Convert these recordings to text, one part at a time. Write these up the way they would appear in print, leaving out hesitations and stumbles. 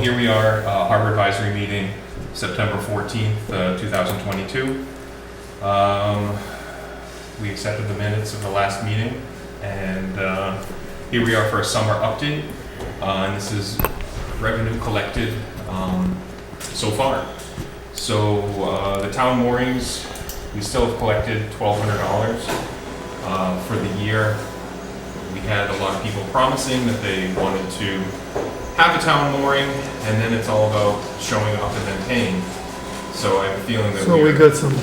Here we are, Harbor Advisory Meeting, September 14th, 2022. We accepted the minutes of the last meeting, and here we are for a summer update. And this is revenue collected so far. So the town moorings, we still have collected $1,200 for the year. We had a lot of people promising that they wanted to have a town mooring, and then it's all about showing up and then paying. So I have a feeling that So we got some,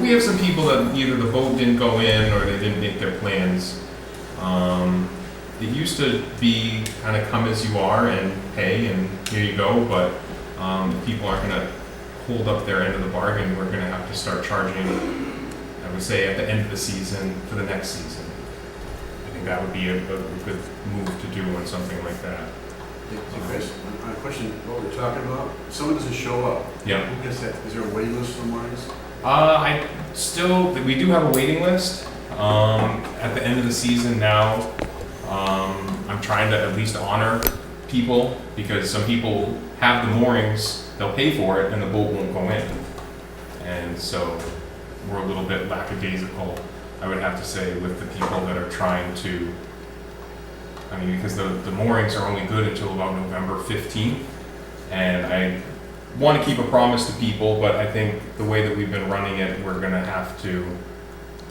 we have some people that either the boat didn't go in or they didn't make their plans. It used to be kind of come as you are and pay and here you go, but if people aren't going to hold up their end of the bargain, we're going to have to start charging, I would say, at the end of the season for the next season. I think that would be a good move to do on something like that. Chris, my question, what we're talking about, if someone doesn't show up, Yeah. who gets that? Is there a waiting list for moorings? We do have a waiting list. At the end of the season now, I'm trying to at least honor people because some people have the moorings, they'll pay for it and the boat won't go in. And so we're a little bit lackadaisical, I would have to say, with the people that are trying to, because the moorings are only good until about November 15th. And I want to keep a promise to people, but I think the way that we've been running it, we're going to have to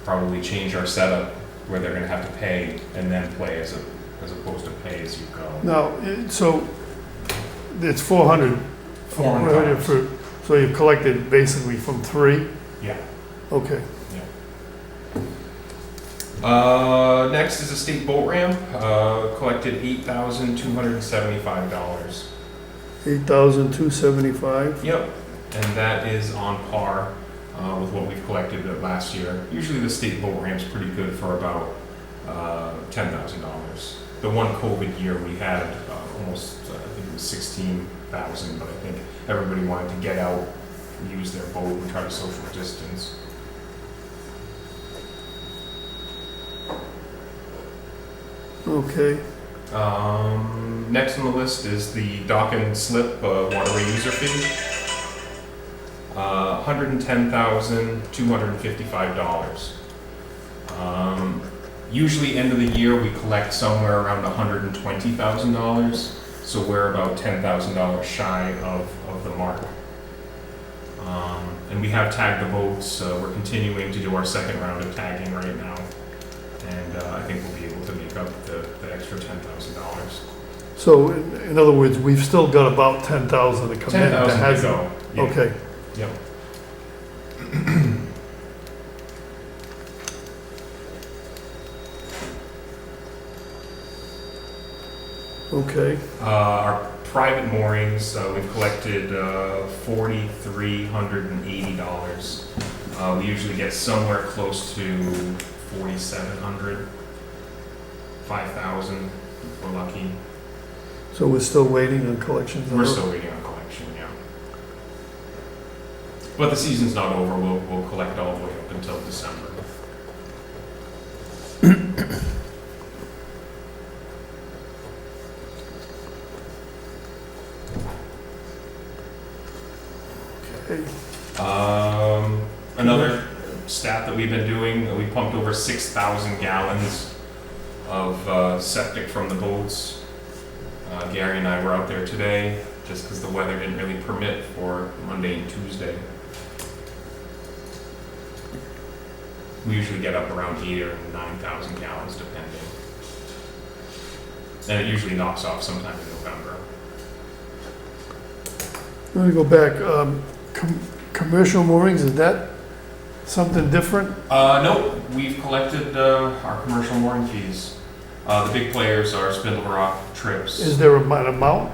probably change our setup where they're going to have to pay and then play as opposed to pay as you go. now, so it's 400. 400 So you've collected basically from 3? Yeah. Okay. Next is a state boat ramp, collected $8,275. 8,275? Yep, and that is on par with what we've collected last year. Usually the state boat ramp's pretty good for about $10,000. The one COVID year we had almost, I think it was 16,000, but I think everybody wanted to get out, use their boat and try to social distance. Okay. Next on the list is the dock and slip waterway user fee. $110,255. Usually end of the year we collect somewhere around $120,000, so we're about $10,000 shy of the mark. And we have tagged the boats. We're continuing to do our second round of tagging right now, and I think we'll be able to make up the extra $10,000. So in other words, we've still got about 10,000 to come in. 10,000 to hasn't- go. Yeah. Okay. Yep. Okay. Our private moorings, we've collected $4,380. We usually get somewhere close to $4,700, $5,000 if we're lucky. So we're still waiting on collections? We're still waiting on collection, yeah. But the season's not over. We'll collect all the way up until December. Okay. Another stat that we've been doing, we pumped over 6,000 gallons of septic from the boats. Gary and I were out there today just because the weather didn't really permit for Monday and Tuesday. We usually get up around 8,000 or 9,000 gallons depending. And it usually knocks off sometime in November. Let me go back. Commercial moorings, is that something different? No, we've collected our commercial mooring fees. The big players are Spindle Rock, Trips. Is there an amount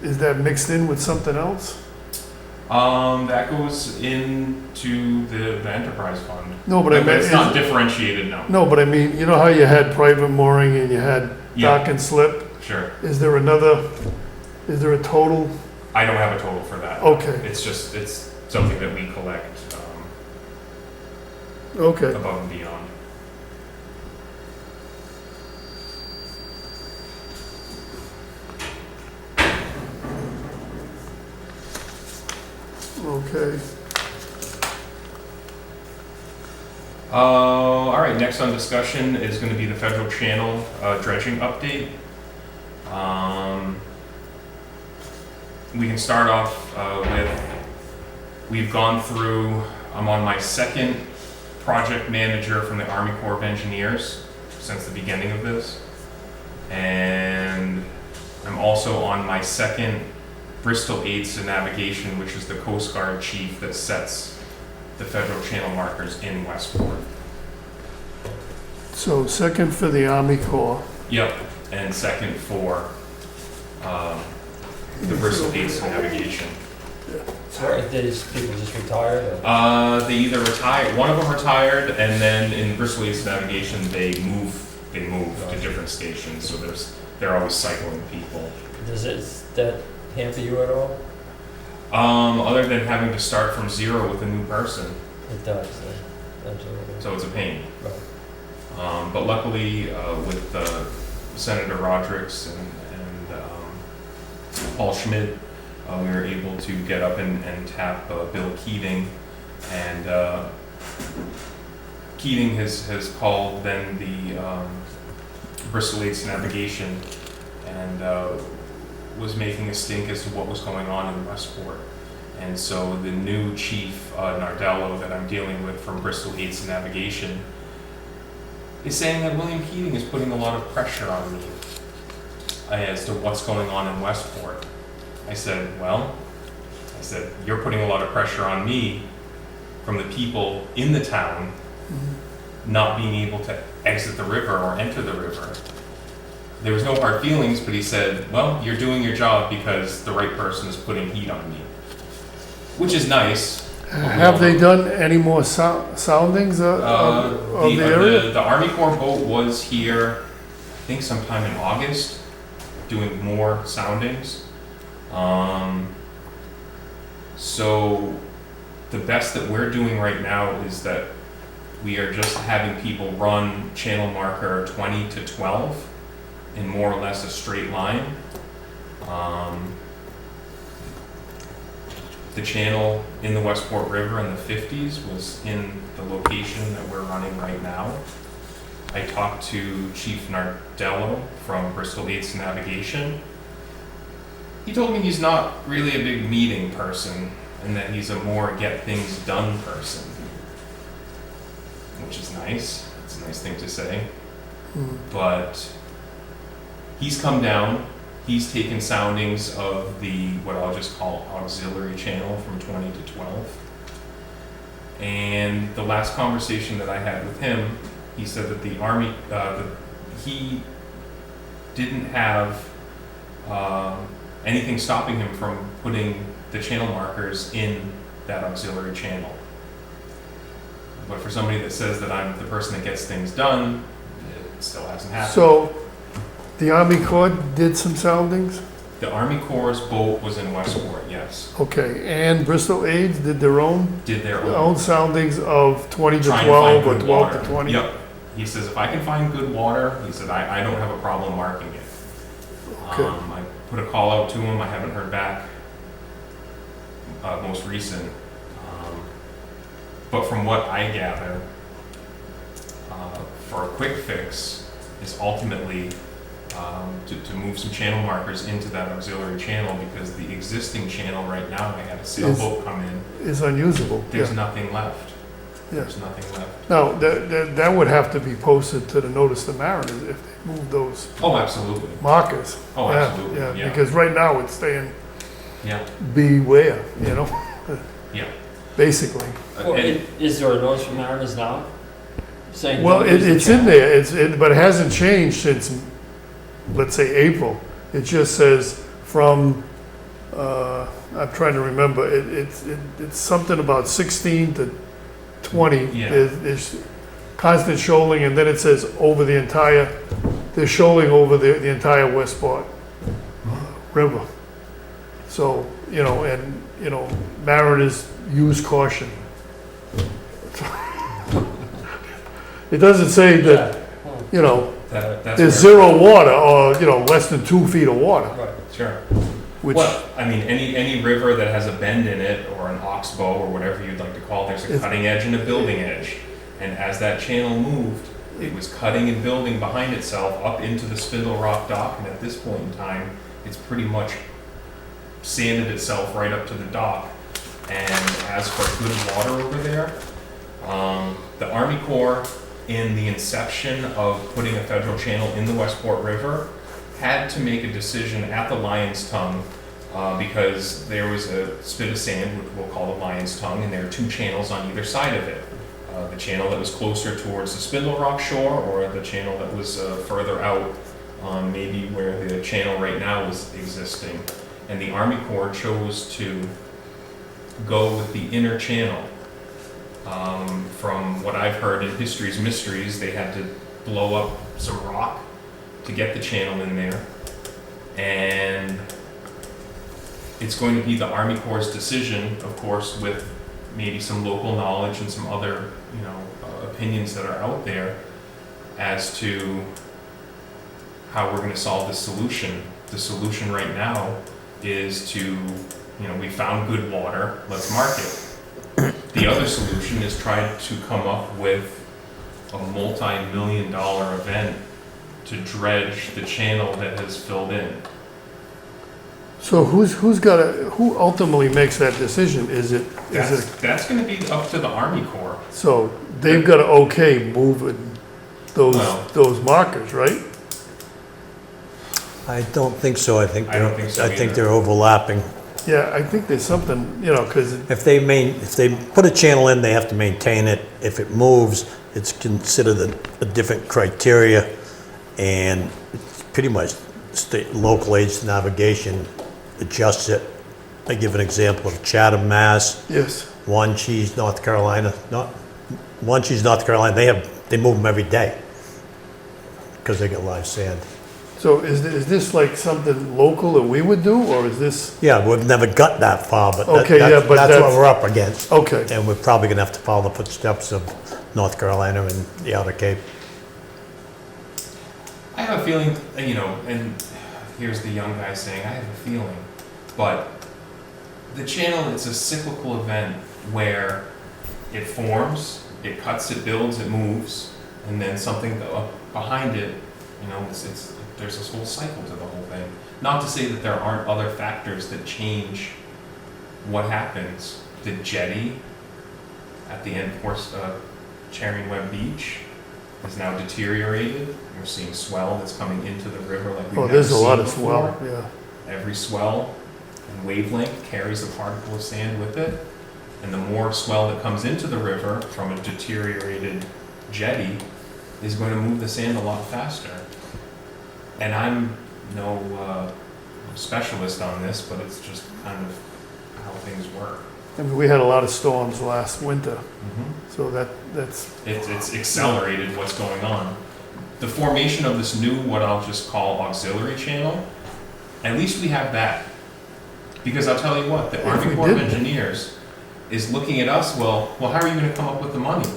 is that mixed in with something else? That goes into the enterprise fund. No, but I mean, it's not differentiated, no. No, but I mean, you know how you had private mooring and you had Yeah. dock and slip? Sure. Is there a total? I don't have a total for that. Okay, It's something that we collect okay. above and beyond. Okay. All right, next on discussion is gonna be the Federal Channel dredging update. We can start off with, we've gone through, I'm on my second project manager from the Army Corps of Engineers since the beginning of this. And I'm also on my second Bristol Aids to Navigation, which is the Coast Guard chief that sets the federal channel markers in Westport. So second for the Army Corps. Yep, and second for the Bristol Aids to Navigation. So if these people just retired or? They either retired, one of them retired, and then in Bristol Aids to Navigation, they move to different stations, so they're always cycling people. Does that hamper you at all? Other than having to start from zero with a new person, It does, absolutely. so it's a pain. Right. But luckily, with Senator Rodericks and Paul Schmidt, we were able to get up and tap Bill Keating, and Keating has called then the Bristol Aids to Navigation and was making a stink as to what was going on in Westport. And so the new chief, Nardello, that I'm dealing with from Bristol Aids to Navigation, is saying that William Keating is putting a lot of pressure on me as to what's going on in Westport. I said, you're putting a lot of pressure on me from the people in the town not being able to exit the river or enter the river. There was no hard feelings, but he said, well, you're doing your job because the right person is putting heat on me, which is nice. Have they done any more soundings of the area? The Army Corps boat was here, I think sometime in August, doing more soundings. So the best that we're doing right now is that we are just having people run channel marker 20 to 12 in more or less a straight line. The channel in the Westport River in the 50s was in the location that we're running right now. I talked to Chief Nardello from Bristol Aids to Navigation. He told me he's not really a big meeting person and that he's a more get things done person, which is nice. It's a nice thing to say. But he's come down, he's taken soundings of the, what I'll just call auxiliary channel from 20 to 12. And the last conversation that I had with him, he said that the Army, he didn't have anything stopping him from putting the channel markers in that auxiliary channel. But for somebody that says that I'm the person that gets things done, it still hasn't happened. So the Army Corps did some soundings? The Army Corps' boat was in Westport, yes. Okay, and Bristol Aids did their own Did their own soundings of 20 to trying 12 to or find good 12 water. to 20? Yep. He says, if I can find good water, he said, I don't have a problem marking it. Okay. I put a call out to him, I haven't heard back, most recent. But from what I gather, for a quick fix is ultimately to move some channel markers into that auxiliary channel, because the existing channel right now, I had a sailboat come in, Is unusable, there's yeah. nothing left. Yeah. There's nothing left. Now, that would have to be posted to the Notice to Mariners if they move those Oh, absolutely. markers. Oh, Yeah, absolutely, yeah. Because right now it's saying Yeah, beware, you know, yeah. basically. Well, And- is there a notice from Mariners now? Saying Well, don't use the it's in channel? there, but it hasn't changed since, let's say, April. It just says from, I'm trying to remember, it's something about 16 to 20. Yeah. There's constant shoaling, and then it says over the entire, they're shoaling over the entire Westport River. So, Mariners use caution. It doesn't say that, Yeah. That's there's where- zero water or, less than 2 feet of water. Right. Sure. which, Well, I mean, any river that has a bend in it, or an oxbow, or whatever you'd like to call it, there's a If- cutting edge and a building edge. And as that channel moved, it was cutting and building behind itself up into the Spindle Rock dock, and at this point in time, it's pretty much sanded itself right up to the dock. And as for good water over there, the Army Corps, in the inception of putting a federal channel in the Westport River, had to make a decision at the Lion's Tongue, because there was a spit of sand, which we'll call the Lion's Tongue, and there are two channels on either side of it. The channel that was closer towards the Spindle Rock shore, or the channel that was further out, maybe where the channel right now is existing. And the Army Corps chose to go with the inner channel. From what I've heard in History's Mysteries, they had to blow up some rock to get the channel in there. And it's going to be the Army Corps' decision, of course, with maybe some local knowledge and some other, opinions that are out there, as to how we're going to solve this solution. The solution right now is to, we found good water, let's mark it. The other solution is try to come up with a multi-million-dollar event to dredge the channel that has filled in. so who ultimately makes that decision? Is it, That's going to be up to the Army Corps. so they've got to okay moving Well- those markers, right? I don't think so. I think I don't think so either. they're overlapping. Yeah, I think there's something, because If they put a channel in, they have to maintain it. If it moves, it's considered a different criteria, and it's pretty much state local aids navigation adjusts it. I give an example of Chatham, Mass. yes, Wanchese, North Carolina. Wanchese, North Carolina. They move them every day because they get live sand. so is this like something local that we would do, or is this, Yeah, we've never got that far, but Okay, yeah, but that's that's- what we're up against. okay, And we're probably gonna have to follow the footsteps of North Carolina and the Outer Cape. I have a feeling, and here's the young guy saying, I have a feeling, but the channel, it's a cyclical event where it forms, it cuts, it builds, it moves, and then something behind it, there's this whole cycle to the whole thing. Not to say that there aren't other factors that change what happens. The jetty at the end, of course, Charing Webb Beach is now deteriorated. We're seeing swell that's coming into the river like we've oh, never there's a lot seen of before. swell, yeah. Every swell and wavelength carries a particle of sand with it. And the more swell that comes into the river from a deteriorated jetty is going to move the sand a lot faster. And I'm no specialist on this, but it's just kind of how things work. I mean, we had a lot of storms last winter, so that's, It's accelerated what's going on. The formation of this new, what I'll just call auxiliary channel, at least we have that. Because I'll tell you what, the If Army we Corps of didn't. Engineers is looking at us, well, how are you gonna come up with the money?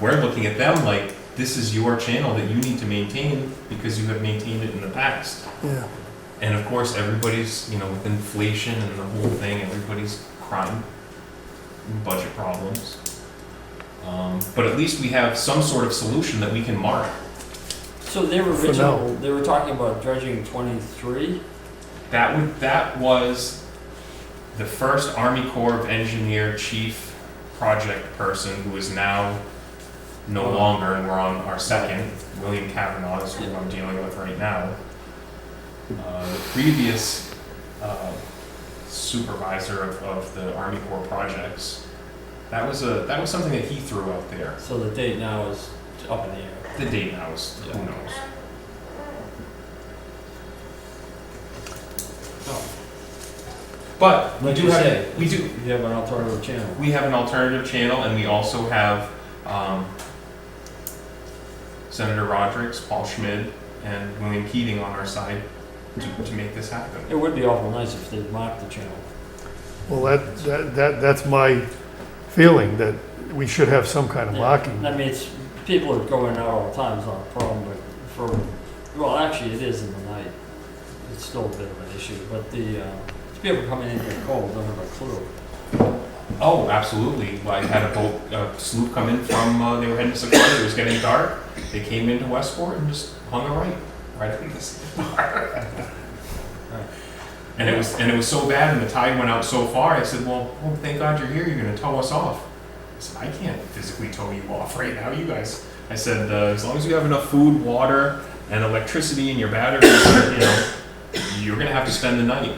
We're looking at them like, this is your channel that you need to maintain because you have maintained it in the past. yeah. And of course, everybody's, with inflation and the whole thing, everybody's crying budget problems. But at least we have some sort of solution that we can mark. So their For original, they were talking about dredging 23? That was the first Army Corps of Engineer chief project person who is now no longer, and we're on our second, William Kavanaugh is who I'm dealing with right now. The previous supervisor of the Army Corps projects, that was something that he threw out there. So the date now is up in the air. The date now is, who Yeah. knows? But we Like do you have, say, we do, You have an alternative channel. we have an alternative channel, and we also have Senator Rodericks, Paul Schmid, and William Keating on our side to make this happen. It would be awful nice if they marked the channel. Well, that's my feeling, that we should have some kind of Yeah. marking. I mean, people are going out all the time, it's not a problem, but well, actually it is in the night. it's still a bit of an issue, but the people coming in here cold don't have a clue. Oh, absolutely. Well, I had a sloop come in from, they were heading to Secaucus, it was getting dark. They came into Westport and just hung a right up in this bar. And it was so bad and the tide went out so far, I said, well, thank God you're here, you're gonna tow us off. I said, I can't physically tow you off right now, you guys. I said, as long as you have enough food, water, and electricity in your batteries, you're gonna have to spend the night.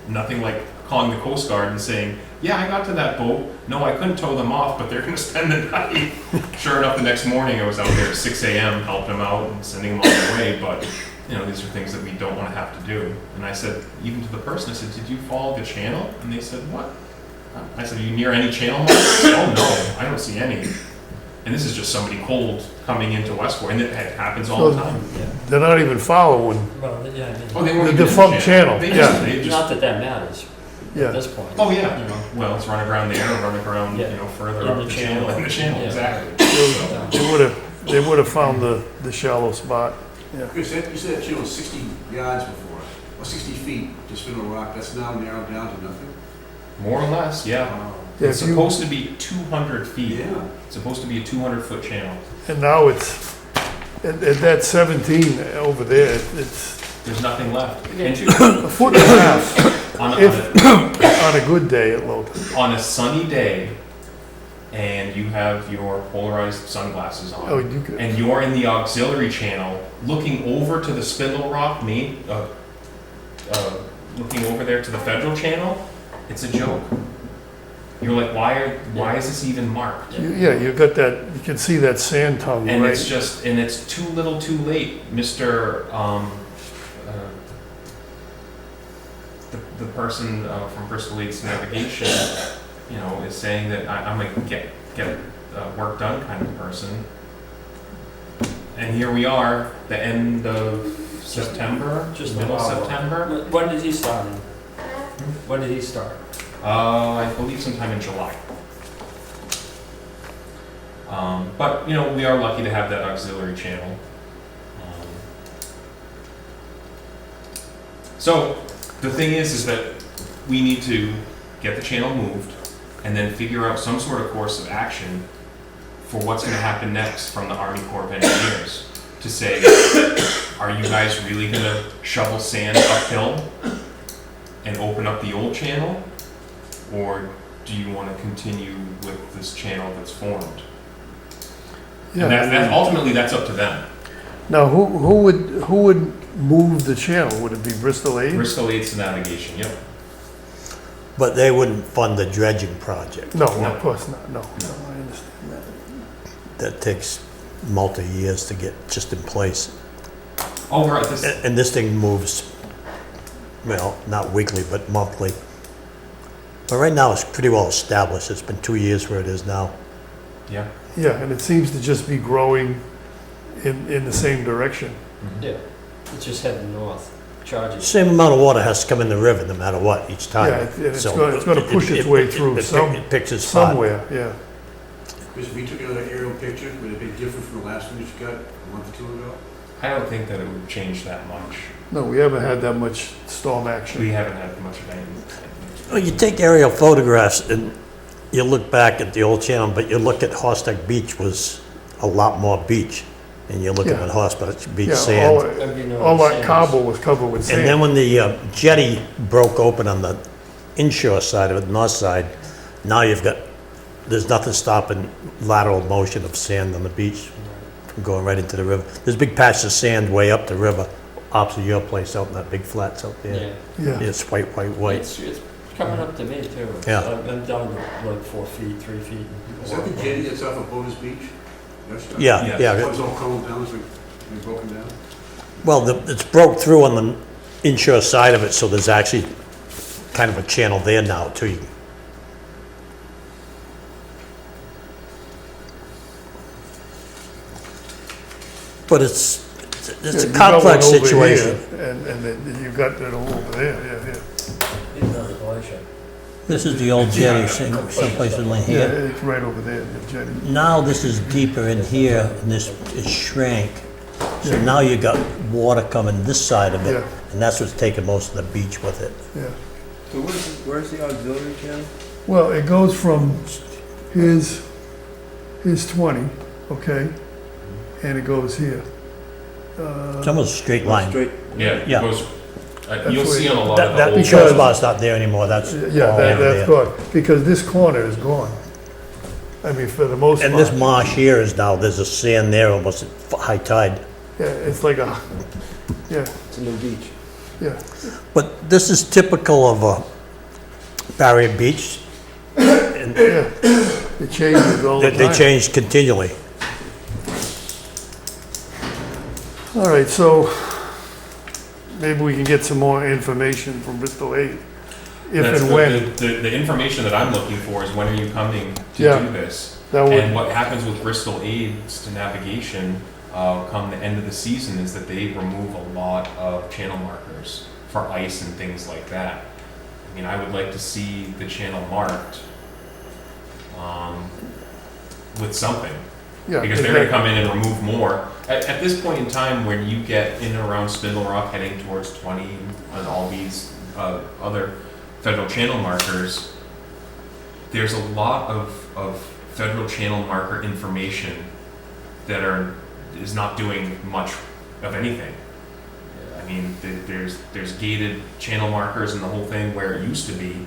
Nothing like calling the Coast Guard and saying, yeah, I got to that boat. No, I couldn't tow them off, but they're gonna spend the night. Sure enough, the next morning I was out there at 6 a.m. helping them out and sending them on their way, but these are things that we don't wanna have to do. And I said, even to the person, I said, did you follow the channel? And they said, what? I said, are you near any channel markers? Oh no, I don't see any. And this is just somebody cold coming into Westport, and it happens all the time. They're not even following Well, yeah, I mean, Oh, they weren't the even in defunct channel, They yeah. they not that that matters at Yeah, this point. Oh, yeah. Well, it's running around there, or running around, Yeah. further In up the the channel, channel. in the channel, Yeah. exactly. So, they would have found the shallow spot. Chris, you said that channel was 60 yards before, or 60 feet to Spindle Rock, that's now narrowed down to nothing? more or less, yeah. Wow. Yeah, It's if you- supposed to be 200 feet. Yeah. It's supposed to be a 200-foot channel. And now it's, at that 17 over there, it's There's nothing left. Yeah. And a foot and a half on, on a good day at low tide. on a sunny day, and you have your polarized sunglasses on, Oh, you could, and you're in the auxiliary channel, looking over to the Spindle Rock main, looking over there to the federal channel, it's a joke. You're like, why is this even marked? yeah, you got that, you can see that sand tongue, And right? it's just, and it's too little too late. Mr. The person from Bristol Lakes Navigation, is saying that I'm like, get work done kind of person. And here we are, the end of September, Just a middle of while. September. When did he start? When did he start? I believe sometime in July. But, we are lucky to have that auxiliary channel. So, the thing is that we need to get the channel moved and then figure out some sort of course of action for what's gonna happen next from the Army Corps of Engineers to say, are you guys really gonna shovel sand uphill and open up the old channel? Or do you want to continue with this channel that's formed? Yeah. And that's ultimately that's up to them. Now, who would move the channel? Would it be Bristol Aid? Bristol Aids Navigation, yep. But they wouldn't fund the dredging project. No, No. of course not, no, I understand that. That takes multi-years to get just in place. Over at this, And this thing moves, well, not weekly, but monthly. But right now, it's pretty well established. It's been 2 years where it is now. yeah. Yeah, and it seems to just be growing in the same direction. Mhm. Yeah, it's just heading north, charging. Same amount of water has to come in the river no matter what each time. Yeah, it's So gonna push its way through It picks its spot. somewhere, yeah. Chris, if we took another aerial picture, would it be different from the last one that you got a month or two ago? I don't think that it would change that much. No, we haven't had that much storm action. We haven't had much of anything. Well, you take aerial photographs and you look back at the old channel, but you look at Horsetack Beach was a lot more beach. And you're looking Yeah. at Horsetack Beach Yeah, sand. all that cobble was covered with And then sand. when the jetty broke open on the inshore side of it, north side, now there's nothing stopping lateral motion of sand on the beach from going right into the river. There's big patches of sand way up the river, opposite your place out in that big flats out there. Yeah. Yeah, It's white. It's coming up to me too. Yeah. I'm down to like 4 feet, 3 feet. Is that the jetty that's off of Bovis Beach? That's- Yeah, Yes. yeah. It was all crumbled down, it's been broken down? Well, it's broke through on the inshore side of it, so there's actually kind of a channel there now too. But it's Yeah, a you got one complex over situation. here, And then you got it over there, yeah. It's not a glacier. This is the old jetty, someplace in Yeah, here. it's right over there, the jetty. Now this is deeper in here, and this is shrank. So now you got water coming this side of it, And that's what's taking most of the beach with it. yeah. So where's the auxiliary channel? Well, it goes from his 20, okay? And it goes here. It's almost a straight line. Straight. Yeah, it Yeah. goes, you'll see on a lot of That, the that old. show spot's not there anymore, that's all Yeah, over that's there. good, because this corner is gone. I mean, for the most part. And this marsh here is now, there's a sand there almost at high tide. Yeah, it's like a, yeah, It's a new beach. yeah. But this is typical of a Barrier Beach. And Yeah, it changes all the they time. change continually. All right, so maybe we can get some more information from Bristol 8, if That's and what when. The information that I'm looking for is when are you coming to Yeah. do this? That And would, what happens with Bristol Aids to navigation, come the end of the season, is that they remove a lot of channel markers for ice and things like that. I mean, I would like to see the channel marked, with something. yeah. Because they're gonna come in and remove more. At this point in time, when you get in and around Spindle Rock heading towards 20 and all these other federal channel markers, there's a lot of federal channel marker information that is not doing much of anything. I mean, there's gated channel markers and the whole thing where it used to be,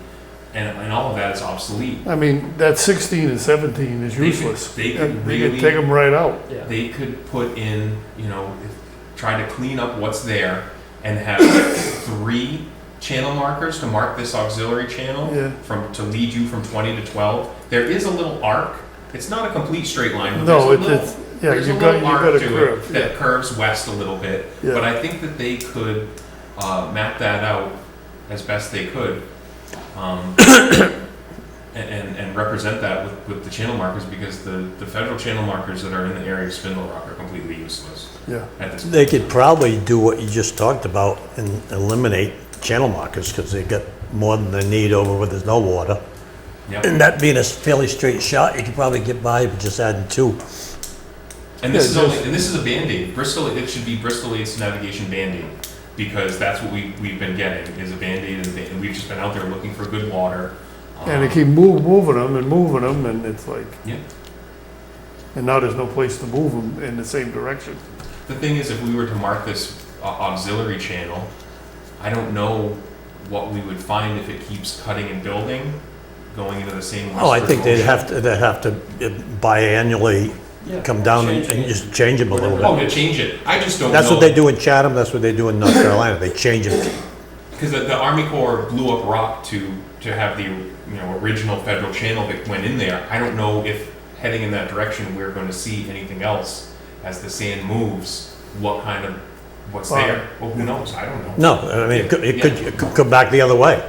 and all of that is obsolete. I mean, that 16 and 17 is They could- useless. they could And they really- could take them right out. Yeah. They could put in, try to clean up what's there and have 3 channel markers to mark this auxiliary channel Yeah. to lead you from 20 to 12. There is a little arc. It's not a complete straight line, but No, there's a little, yeah, there's you a got, little you arc got a to curve, it yeah. that curves west a little bit. Yeah. But I think that they could map that out as best they could, and represent that with the channel markers, because the federal channel markers that are in the area of Spindle Rock are completely useless Yeah, at this point. They could probably do what you just talked about and eliminate channel markers because they got more than they need over where there's no water. Yep. And that being a fairly straight shot, you could probably get by with just adding 2. And this Yeah, is this is a Band-Aid. It should be Bristol Aids Navigation Band-Aid, because that's what we've been getting, is a Band-Aid, and we've just been out there looking for good water. and they keep moving them, and it's like, Yeah. and now there's no place to move them in the same direction. The thing is, if we were to mark this auxiliary channel, I don't know what we would find if it keeps cutting and building, going into the same. Oh, I think westward they'd have to biannually Yeah. come down Change and it. just change them a little motion. Oh, bit. to change it. I just don't know. That's what they do in Chatham, that's what they do in North Carolina, they change them. Because the Army Corps blew up rock to have the original federal channel that went in there. I don't know if heading in that direction we're going to see anything else as the sand moves. What's Wow. there? Well, who knows? I don't know. No, I mean, it could come back the other way.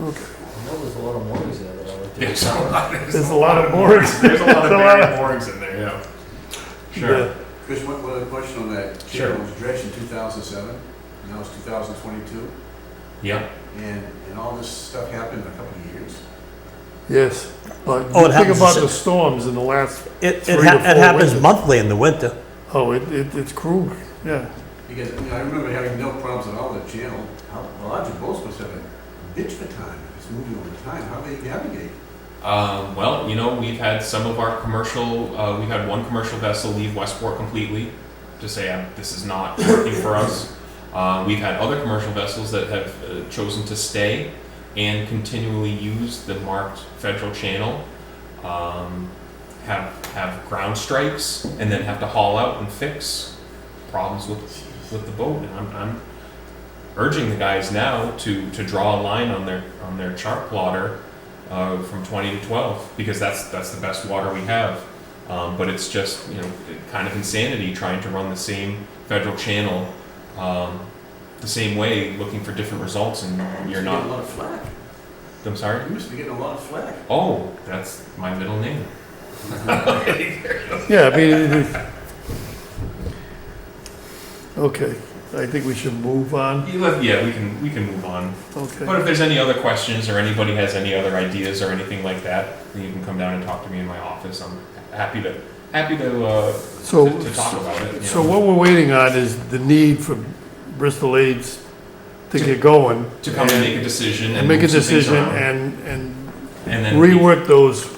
Okay. I know there's a lot of moorings there that I like to. There's a lot. There's a lot of moorings. There's a lot of There's a lot buried moorings in there. Yeah. Sure. Yeah. Chris, one other question on that. Sure. Channel was dredged in 2007, now it's 2022, Yeah. and all this stuff happened in a couple of years. Yes, but Oh, it think happens about to- the storms in the last, It 3 to 4 happens winters. monthly in the winter. oh, it's cruel, yeah. Because, I remember having no problems at all with the channel. A lot of your boats must have a bitch for time, it's moving over time, how do they navigate? Well, we've had some of our commercial, we've had one commercial vessel leave Westport completely to say, this is not working for us. We've had other commercial vessels that have chosen to stay and continually use the marked federal channel, have ground strikes, and then have to haul out and fix problems with the boat. And I'm urging the guys now to draw a line on their chart plotter from 20 to 12, because that's the best water we have. But it's just kind of insanity trying to run the same federal channel the same way, looking for different results, and you're Getting a not. lot of flack. I'm sorry. You must be getting a lot of flack. Oh, that's my middle name. Yeah, I mean, okay, I think we should move on, Yeah, we can move on. okay. But if there's any other questions or anybody has any other ideas or anything like that, then you can come down and talk to me in my office. I'm happy to happy to So, to talk about it. You so know, what we're waiting on is the need for Bristol Aids to get going. to come and make a decision And make a move some things decision around. and then rework those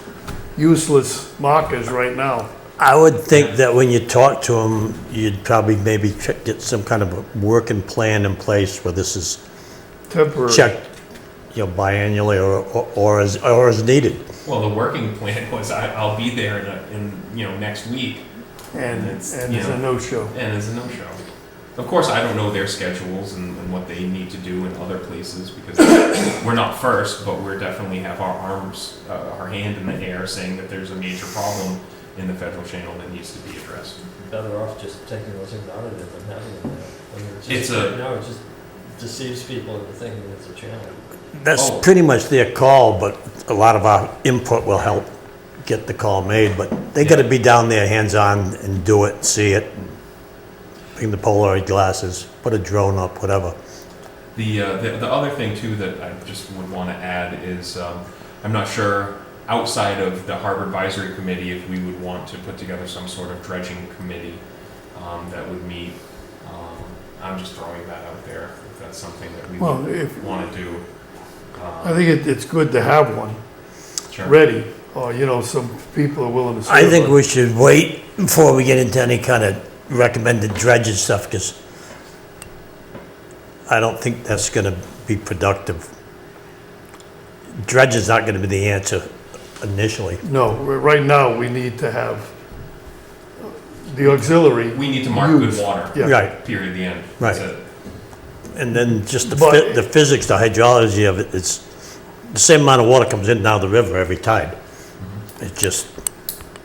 useless markers right now. I would think that when you talk to them, you'd probably maybe get some kind of a working plan in place where this is Temporary. checked, biannually or as needed. Well, the working plan was I'll be there in next week, And It's, it's you a know, no-show. and it's a no-show. Of course, I don't know their schedules and what they need to do in other places because we're not first, but we're definitely have our arms, our hand in the air saying that there's a major problem in the federal channel that needs to be addressed. Better off just taking those things out of it than having them there. I mean, It's just, a- right now, it just deceives people into thinking it's a channel. That's Oh. pretty much their call, but a lot of our input will help get the call made, but they gotta be down there hands-on and do it, see it. Bring the Polaroid glasses, put a drone up, whatever. The other thing too that I just would want to add is I'm not sure outside of the Harbor Advisory Committee if we would want to put together some sort of dredging committee that would meet. I'm just throwing that out there if that's something that we Well, would if, want to do. I think it's good to have one Sure. ready, or, some people are willing to serve. I think it. we should wait before we get into any kind of recommended dredging stuff, because I don't think that's gonna be productive. Dredging's not gonna be the answer initially. No, right now, we need to have the auxiliary. We need to mark good Use. water. Yeah. Right, Period. The end. That's Right. it. and then just But- the physics, the hydrology of it, it's the same amount of water comes in and out of the river every tide. It's just,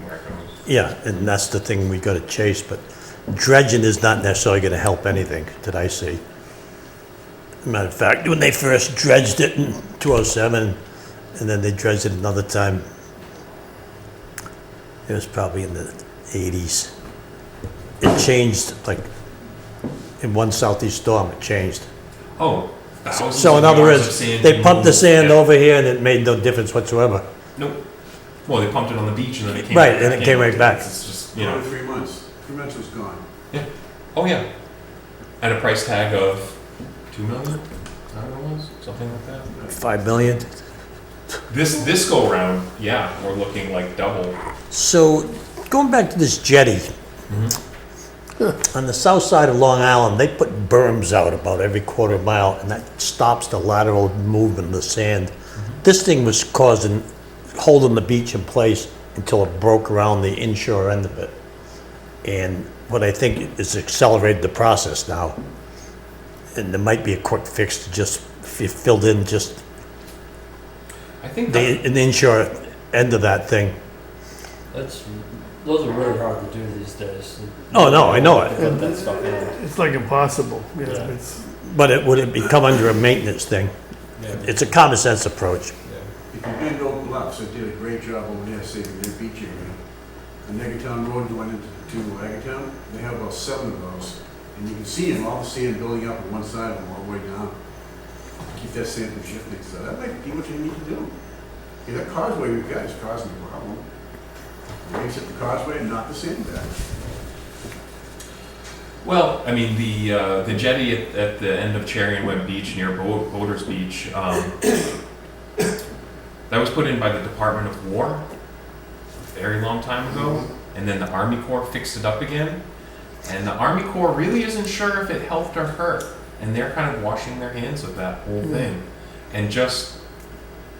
Where it goes. yeah, and that's the thing we gotta chase, but dredging is not necessarily gonna help anything that I see. Matter of fact, when they first dredged it in 2007, and then they dredged it another time, it was probably in the 80s. It changed, like, in one southeast storm, it changed. Oh. thousands So in of other yards words, of sand they being pumped the moved. sand Yeah. over here and it made no difference whatsoever. Nope. Well, they pumped it on the beach and then it came Right, right and back it came in. right back. It's just, 3 months. 3 months was gone. Oh yeah. At a price tag of $2 million. I don't know, it was something like that. 5 million. This go around, yeah, we're looking like double. So, going back to this jetty, on the south side of Long Island, they put berms out about every quarter mile, and that stops the lateral movement of the sand. This thing was holding the beach in place until it broke around the inshore end of it. And what I think is accelerated the process now. And there might be a quick fix to just, if you filled in just I think that, an inshore end of that thing. Those are really hard to do these days. Oh, no, I know it. Put that stuff in. It's like impossible. Yeah, Yeah. it's, But would it become under a maintenance thing? It's a common sense approach. If you bend Old Bluffs, they did a great job over there saving their beach area. The Negatown Road going into Agatown, they have about 7 of those. And you can see them, all the sand building up on one side of them all the way down. Keep that sand from shifting, so that might be what you need to do. Yeah, that causeway we've got is causing a problem. Raise up the causeway and knock the sand back. well, I mean, the jetty at the end of Cherry and Webb Beach near Boaters Beach, that was put in by the Department of War a very long time ago, and then the Army Corps fixed it up again. And the Army Corps really isn't sure if it helped or hurt, and they're kind of washing their hands of that whole thing. And just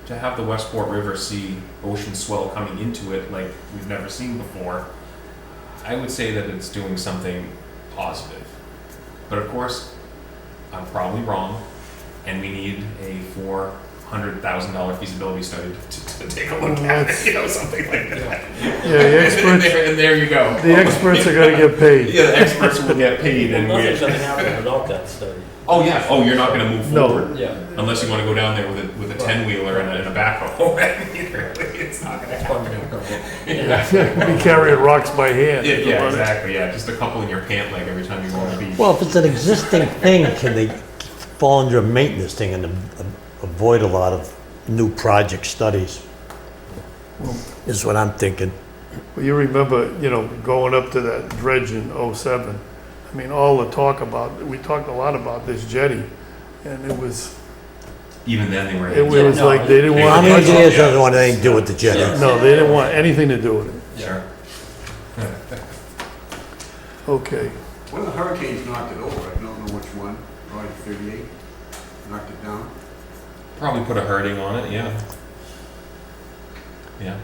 to have the Westport River see ocean swell coming into it like we've never seen before, I would say that it's doing something positive. But of course, I'm probably wrong, and we need a $400,000 feasibility study to take a look at it, something like that. yeah, the experts, And there you go. the experts are gonna get paid. Yeah, the experts will get paid, and Nothing's we. gonna happen without that study. Oh yeah. Oh, you're not going to move No. forward Yeah. unless you want to go down there with a 10-wheeler and a backhoe. It's not going to That's happen. probably gonna come up. Be carrying rocks by hand. Yeah, exactly. Yeah, just a couple in your pant leg every time you go on the beach. Well, if it's an existing thing, can they fall under a maintenance thing and avoid a lot of new project studies? Is what I'm thinking. Well, you remember, going up to that dredge in '07. I mean, all the talk about, we talked a lot about this jetty, and it was Even then, they were. It was no, like they didn't they- want Army to touch engineers it. doesn't want anything to do with the jetty. No, they didn't want anything to do with it. Sure. Okay. One of the hurricanes knocked it over, I don't know which one, probably 38, knocked it down. Probably put a hurting on it, yeah. Yeah.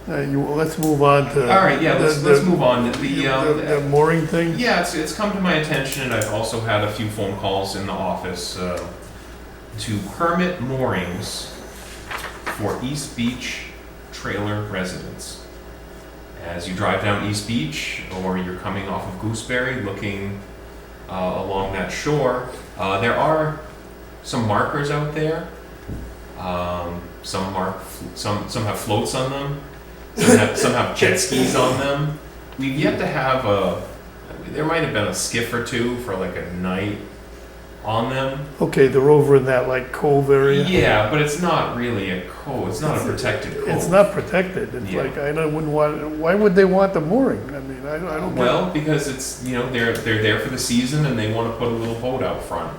Let's move on to. All right, yeah, let's the- move on. The mooring thing? Yeah, it's come to my attention, and I've also had a few phone calls in the office to permit moorings for East Beach trailer residents. As you drive down East Beach, or you're coming off of Gooseberry, looking along that shore, there are some markers out there. Some have floats on them. Some have jet skis on them. We've yet to have there might have been a skiff or two for like a night on them. Okay, they're over in that like cove area? Yeah, but it's not really a cove. It's not a protected cove. It's not protected. It's Yeah. like, wouldn't want, why would they want the mooring? I mean, I don't get it. Well, because it's, they're there for the season and they want to put a little boat out front.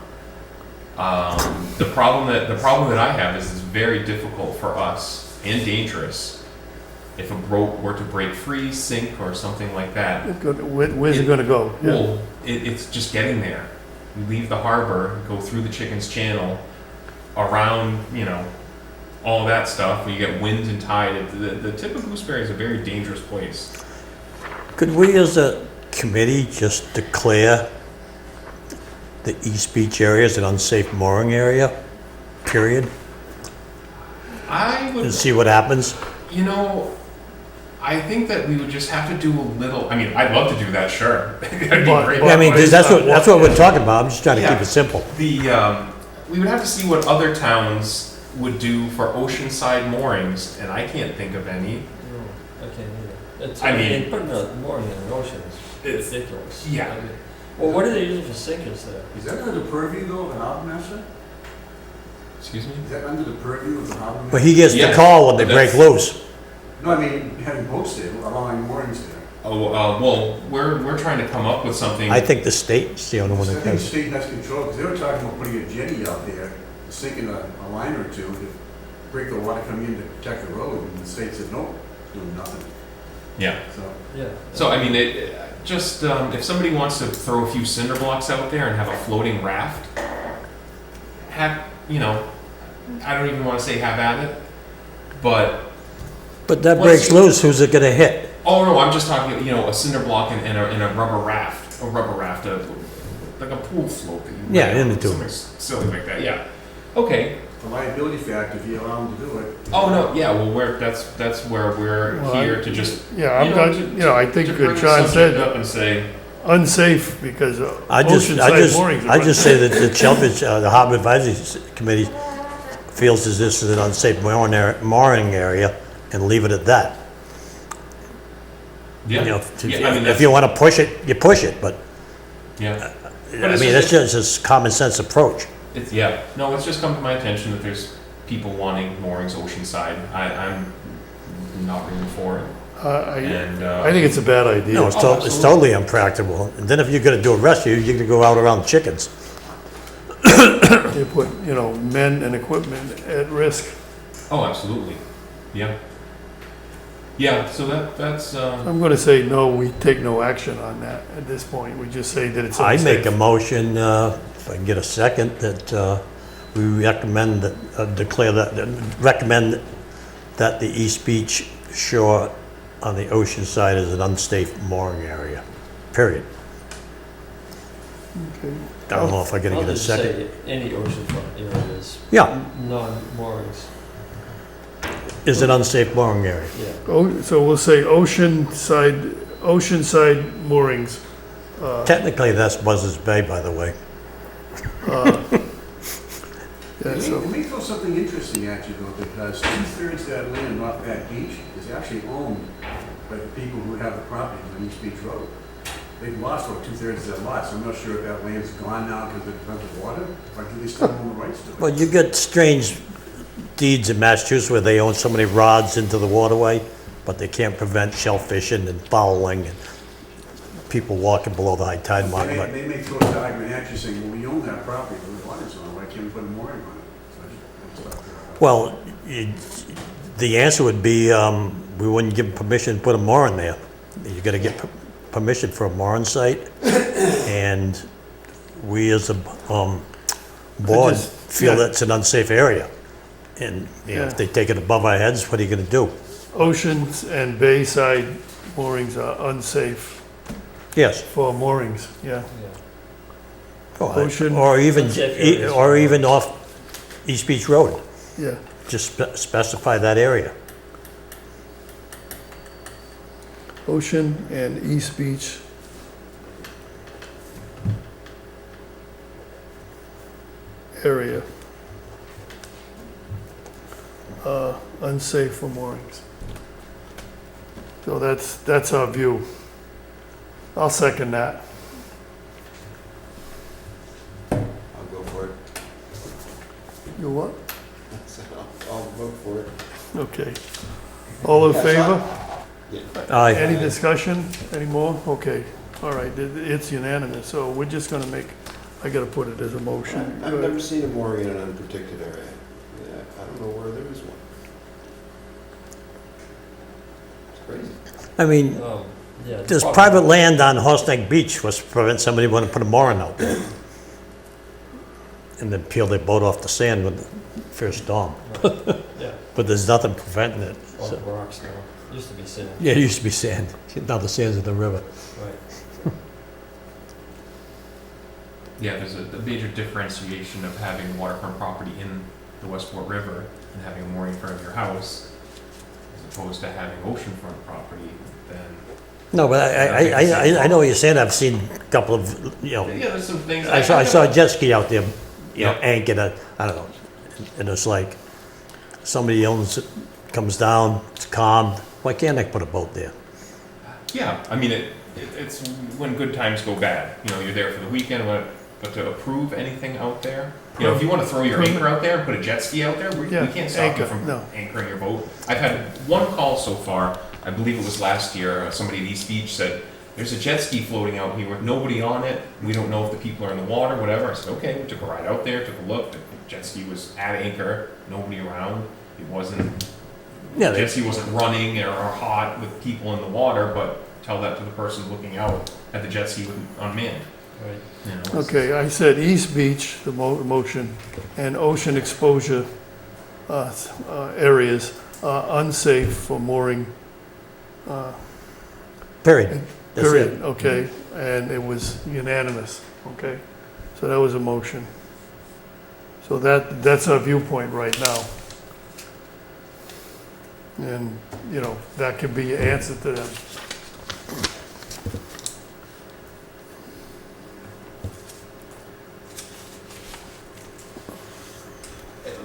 The problem that I have is it's very difficult for us and dangerous if a boat were to break free, sink, or something like that. Where's it gonna go? Yeah. Well, it's just getting there. We leave the harbor, go through the Chickens Channel, around, all that stuff. When you get wind and tide, the tip of Gooseberry is a very dangerous place. Could we as a committee just declare the East Beach area as an unsafe mooring area, period, I would, and see what happens? I think that we would just have to do a little. I mean, I'd love to do that, sure. That'd be But- great. Yeah, I mean, But it's that's not what we're talking about. I'm just trying to keep Yeah. it simple. We would have to see what other towns would do for oceanside moorings, and I can't think of any. No, I can't either. It's, I mean- putting a mooring in the ocean is It's- ridiculous. yeah. I mean, well, what are they using for sinkers there? Is that under the purview though of the harbor master? Excuse me. Is that under the purview of the harbor master? But he gets the Yes, call when they break that's- loose. No, I mean, having boats there, allowing moorings there. Oh, well, we're trying to come up with something. I think the state's the only one I that think the does. state has control, because they were talking about putting a jetty out there, sinking a line or two to break the water coming in to protect the road, and the state said, nope, doing nothing, Yeah. so. Yeah. So I mean, just if somebody wants to throw a few cinder blocks out there and have a floating raft, I don't even want to say have at it, but But that Once breaks you- loose, who's it gonna hit? oh no, I'm just talking a cinder block and a rubber raft, like a pool float that you Yeah, might- in the tube. something silly like that. Yeah. Okay. The liability factor, if you allow them to do it. Oh no, yeah. Well, that's where we're Well, here to just Yeah, I'm not, I think to bring the John subject said up and say. unsafe because I oceanside moorings. are I just say that the Shellfish, the Harbor Advisory Committee feels as this is an unsafe mooring area and leave it at that. Yeah. You know, Yeah, I mean, if you wanna push it, you push it, but, Yeah. I mean, that's just a common sense approach. No, it's just come to my attention that there's people wanting moorings oceanside. I'm not really for it. And I think it's a bad idea. No, it's absolutely. totally impractical. And then if you're gonna do a rescue, you're gonna go out around chickens. They put, men and equipment at risk. oh, absolutely. Yeah. Yeah. So that's. I'm gonna say no, we take no action on that at this point. We just say that it's I unsafe. make a motion, if I can get a second, that we recommend that, declare that, recommend that the East Beach shore on the ocean side is an unsafe mooring area, period. Okay. I don't know if I gotta I'll get a just second. say any oceanfront areas, Yeah, non-moorings, is an unsafe mooring area. yeah. So we'll say oceanside moorings. Technically, that's Buzzards Bay, by the way. Yeah, so, It may throw something interesting at you though, because 2/3 of that land off that beach is actually owned by the people who have the property on East Beach Road. They've lost about 2/3 of that lot, so I'm not sure if that land's gone now because of the water, or do they still own the rights to it? Well, you get strange deeds in Massachusetts where they own so many rods into the waterway, but they can't prevent shellfishing and fouling and people walking below the high tide mark. But They may throw an argument at you saying, well, we own that property, the water's on, why can't we put a mooring on it? So I just thought that- well, the answer would be we wouldn't give them permission to put a mooring there. You got to get permission for a mooring site, and we as a board just- feel yeah. that's an unsafe area. And you know, Yeah. if they take it above our heads, what are you going to do? Oceans and bayside moorings are unsafe Yes. for moorings, yeah. Ocean- Or even, Unsafe areas. or even off East Beach Road. Yeah, Just specify that area. Ocean and East Beach. Area. Unsafe for moorings. So that's our view. I'll second that. I'll go for it. You what? I'll vote for it. Okay. All in favor? Aye. Any discussion anymore? Okay, all right, it's unanimous, so we're just gonna make, I gotta put it as a motion. I've never seen a mooring in an unprotected area. Yeah, I don't know where there is one. It's crazy. I mean, Yeah. the there's problem- private land on Horse Neck Beach, was to prevent somebody wanting to put a mooring out there. And then peel their boat off the sand with the first storm. Yeah, But there's nothing preventing it. all So- the rocks now. Used to be sand. Yeah, it used to be sand. Now the sand's in the river. Right. Yeah, there's a major differentiation of having waterfront property in the Westport River and having a mooring in front of your house, as opposed to having oceanfront property, then, No, but I know what you're saying. I've seen a couple of, you know, yeah, there's some things. I saw a jet ski out there, you know, Yeah. anchored, I don't know. And it's like, somebody owns it, comes down, it's calm. Why can't I put a boat there? Yeah, I mean, it's when good times go bad, you know, you're there for the weekend, but to approve anything out there, you know, if you wanna throw your anchor out there and put a jet ski out there, we Yeah, can't stop you anchor, from no. anchoring your boat. I've had one call so far, I believe it was last year, somebody at East Beach said, there's a jet ski floating out here with nobody on it, we don't know if the people are in the water, whatever. I said, okay, we took a ride out there, took a look, the jet ski was at anchor, nobody around, it wasn't, Yeah, jet ski wasn't running or hot with people in the water, but tell that to the person looking out at the jet ski with unmanned. Right. You know, it's- Okay, I said East Beach, the motion, and ocean exposure areas are unsafe for mooring, period. That's it. period, okay? And it was unanimous, okay? So that was a motion. So that's our viewpoint right now. And, you know, that could be your answer to them.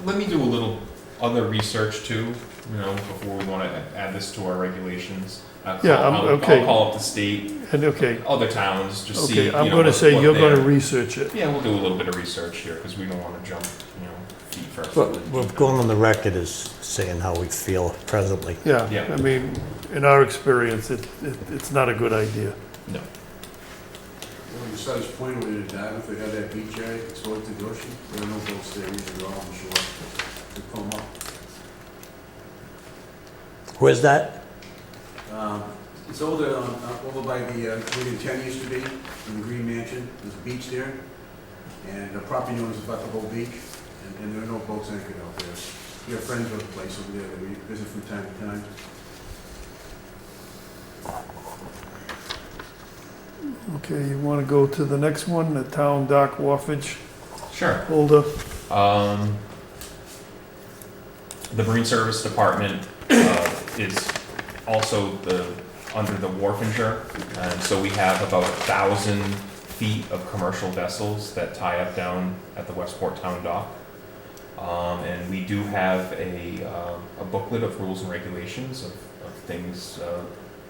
Let me do a little other research too, you know, before we want to add this to our regulations. Yeah, okay. I'll call up the state, And, okay, other towns, just see, you okay, know. I'm gonna what- say what you're gonna their- research it. Yeah, we'll do a little bit of research here, because we don't want to jump, you know, feet first. But we're going on the record as saying how we feel presently. Yeah, Yeah. I mean, in our experience, it's not a good idea. No. Well, besides Point where they dive, if they have that beach area exposed to the ocean, there are no boats there either, all on the shore. They pull them up. Where's that? It's over by the, where the tent used to be, in the Green Mansion, there's a beach there, and the property owns about the whole beach, and there are no boats anchored out there. We have friends with the place over there that we visit from time to time. Okay, you wanna go to the next one, the town dock wharfage Sure. holder? The Marine Service Department is also under the wharfinger, and so we have about 1,000 feet of commercial vessels that tie up down at the Westport Town Dock. And we do have a booklet of rules and regulations of things to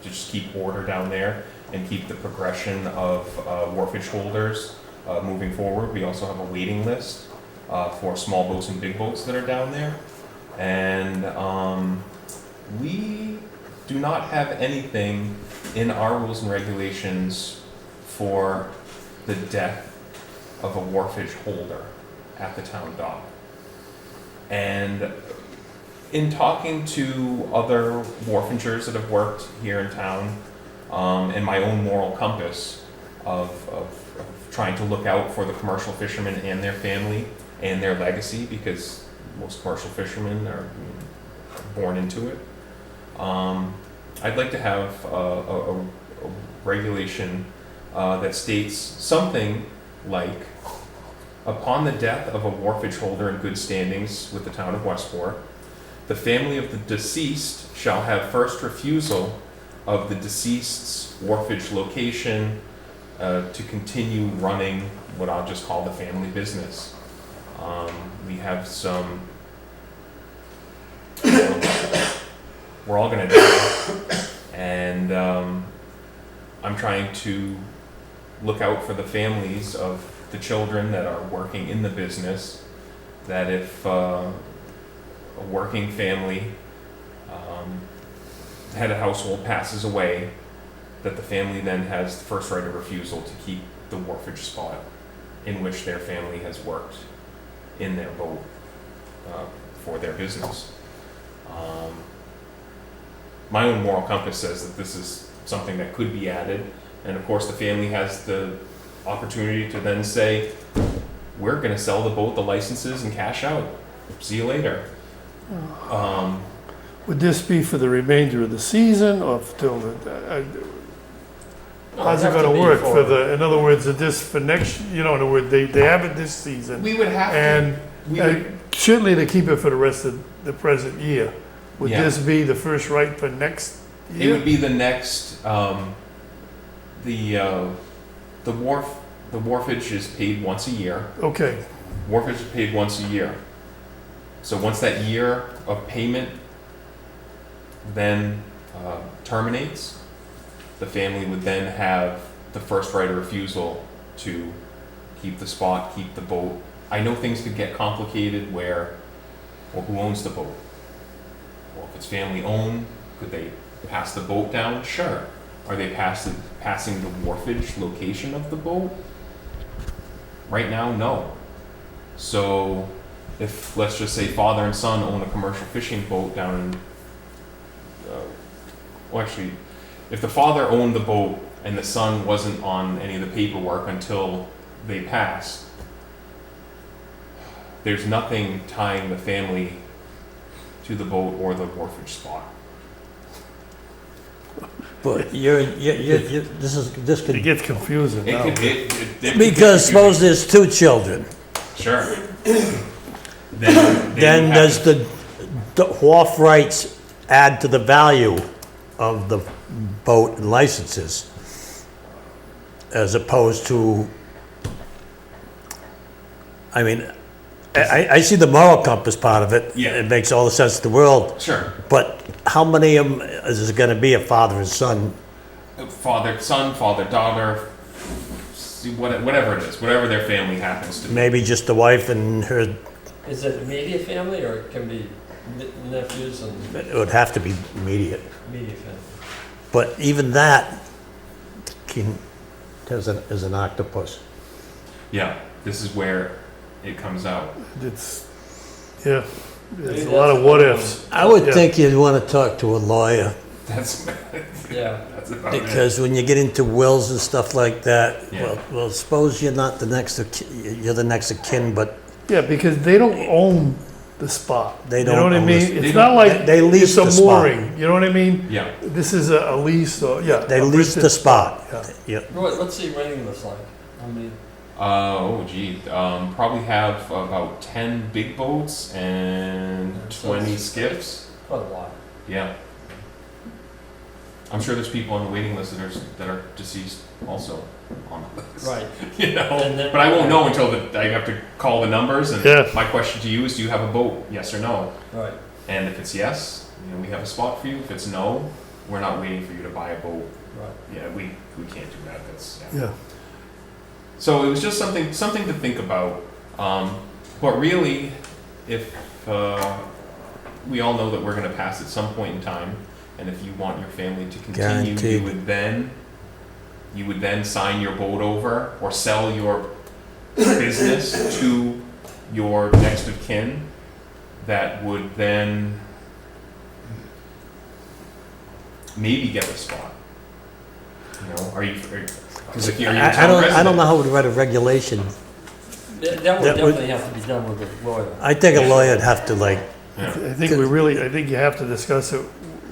just keep order down there and keep the progression of wharfage holders moving forward. We also have a waiting list for small boats and big boats that are down there. And we do not have anything in our rules and regulations for the death of a wharfage holder at the town dock. And in talking to other wharfingers that have worked here in town, and my own moral compass of trying to look out for the commercial fishermen and their family and their legacy, because most commercial fishermen are born into it. I'd like to have a regulation that states something like, upon the death of a wharfage holder in good standings with the town of Westport, the family of the deceased shall have first refusal of the deceased's wharfage location to continue running what I'll just call the family business. We have some, we're all gonna die, and I'm trying to look out for the families of the children that are working in the business, that if a working family, head of household passes away, that the family then has the first right of refusal to keep the wharfage spot in which their family has worked in their boat for their business. My own moral compass says that this is something that could be added, and of course the family has the opportunity to then say, we're gonna sell the boat, the licenses, and cash out. See you later. Would this be for the remainder of the season or till the, how's it gonna work for the, in other words, is this for next, in other words, they have it this season? We would have to. And We would, certainly they keep it for the rest of the present year. Would Yeah. this be the first right for next it year? would be the next, the wharfage is paid once a year. Okay, Wharfage is paid once a year. So once that year of payment then terminates, the family would then have the first right of refusal to keep the spot, keep the boat. I know things could get complicated where, well, who owns the boat? Well, if it's family owned, could they pass the boat down? Sure. Are they passing the wharfage location of the boat? Right now, no. So if, let's just say, father and son own a commercial fishing boat down in, well, actually, if the father owned the boat and the son wasn't on any of the paperwork until they passed, there's nothing tying the family to the boat or the wharfage spot. But this it could, gets confusing It now. could, it because suppose there's two children, Sure. Then then does the wharf rights add to the value of the boat and licenses? As opposed to, I mean, I see the moral compass part of it. Yeah. It makes all the sense in the world. Sure. But how many of them is it gonna be, a father and son? Father, son, father, daughter, whatever it is, whatever their family happens to be. Maybe just the wife and her, Is it immediate family or it can be nephews and it would have to be immediate. immediate family? But even that is an octopus. Yeah, this is where it comes out. It's, yeah, there's a Maybe lot that's of what another ifs. I would Yeah. think you'd want to talk to a lawyer, That's Yeah, that's about it. because when you get into wills and stuff like that, Yeah. well, suppose you're not the next, you're the next of kin, but Yeah, because they don't own the spot. They You don't know what I own mean? the- They It's don't- not like they lease it's a the spot. mooring, you know what I mean? Yeah. This is a lease or, yeah. they a lease the rented spot. Yeah. Yeah. what's the renting this like? I mean, Probably have about 10 big boats and 20 skiffs. quite a lot. Yeah. I'm sure there's people on the waiting list that are deceased also on the list. Right. You know, And then- but I won't know until I have to call the numbers. And Yeah. my question to you is, do you have a boat? Yes or no? Right. And if it's yes, we have a spot for you. If it's no, we're not waiting for you to buy a boat. Right. Yeah, we can't do that. That's Yeah, So it was just something to think about. But really, if we all know that we're going to pass at some point in time, and if you want your family to continue, Guaranteed. you would then sign your boat over or sell your business to your next of kin that would then maybe get a spot. You know, because if you're a I town don't resident- know how to write a regulation. That would That would- definitely have to be done with a lawyer. I think a lawyer'd have to like, Yeah. I think you have to discuss it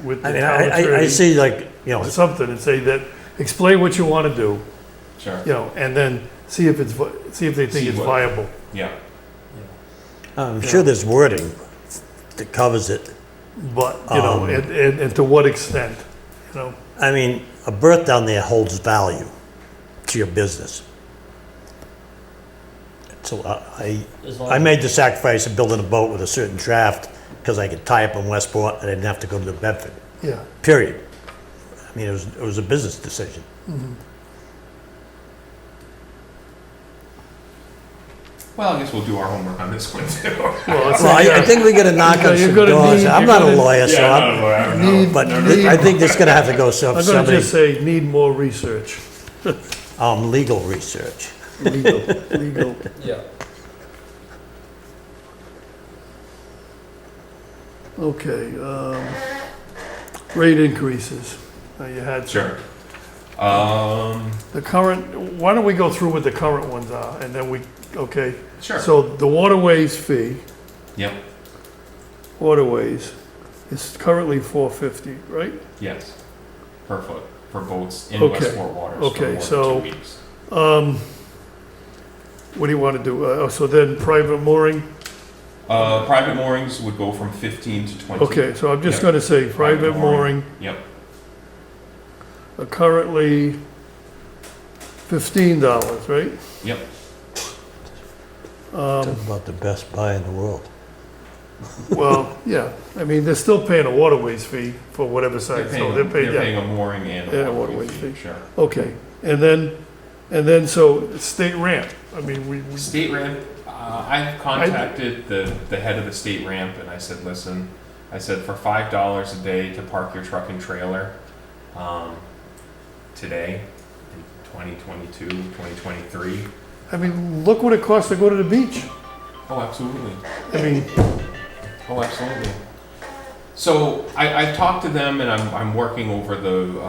with I the mean, town I attorney see like, you know, or something and say that, explain what you want to do, Sure. you know, and then see if see if they think See it's what- viable. Yeah. I'm sure there's wording that covers it. But, you know, and to what extent, you know? I mean, a berth down there holds value to your business. So As long I as- made the sacrifice of building a boat with a certain draft because I could tie up in Westport and I didn't have to go to New Bedford, Yeah. period. I mean, it was a business decision. Well, I guess we'll do our homework on this one too. Well, I think we gotta knock on You're some gonna doors. need- I'm you're not a gonna- lawyer, so Yeah, I'm, no, I don't know. Need- but need- I think there's gonna have to go I'm gonna somebody, just say, need more research, legal research. legal. Yeah. Okay, rate increases. You had Sure. the current, why don't we go through what the current ones are, and then okay. Sure. So the waterways fee, Yep. waterways, is currently $450, right? Yes. Per foot for boats in Okay. Westport waters Okay, for more than so- 2 weeks. What do you want to do? So then private mooring? Private moorings would go from 15 to 20. Okay, so I'm just Yep. gonna say private mooring, Yep. currently $15, right? Yep. Talk about the best buy in the world. Well, yeah, I mean, they're still paying a waterways fee for whatever They're site, paying, so they're paying, yeah, a mooring and Yeah, a waterway waterway fee. fee. Sure. okay. And then, so, state ramp, I mean, we State ramp, I've contacted the head of the state ramp and I said, listen, I said for $5 a day to park your truck and trailer, today, in 2022, 2023. I mean, look what it costs to go to the beach. Oh, absolutely. I mean, Oh, absolutely. So I've talked to them and I'm working over the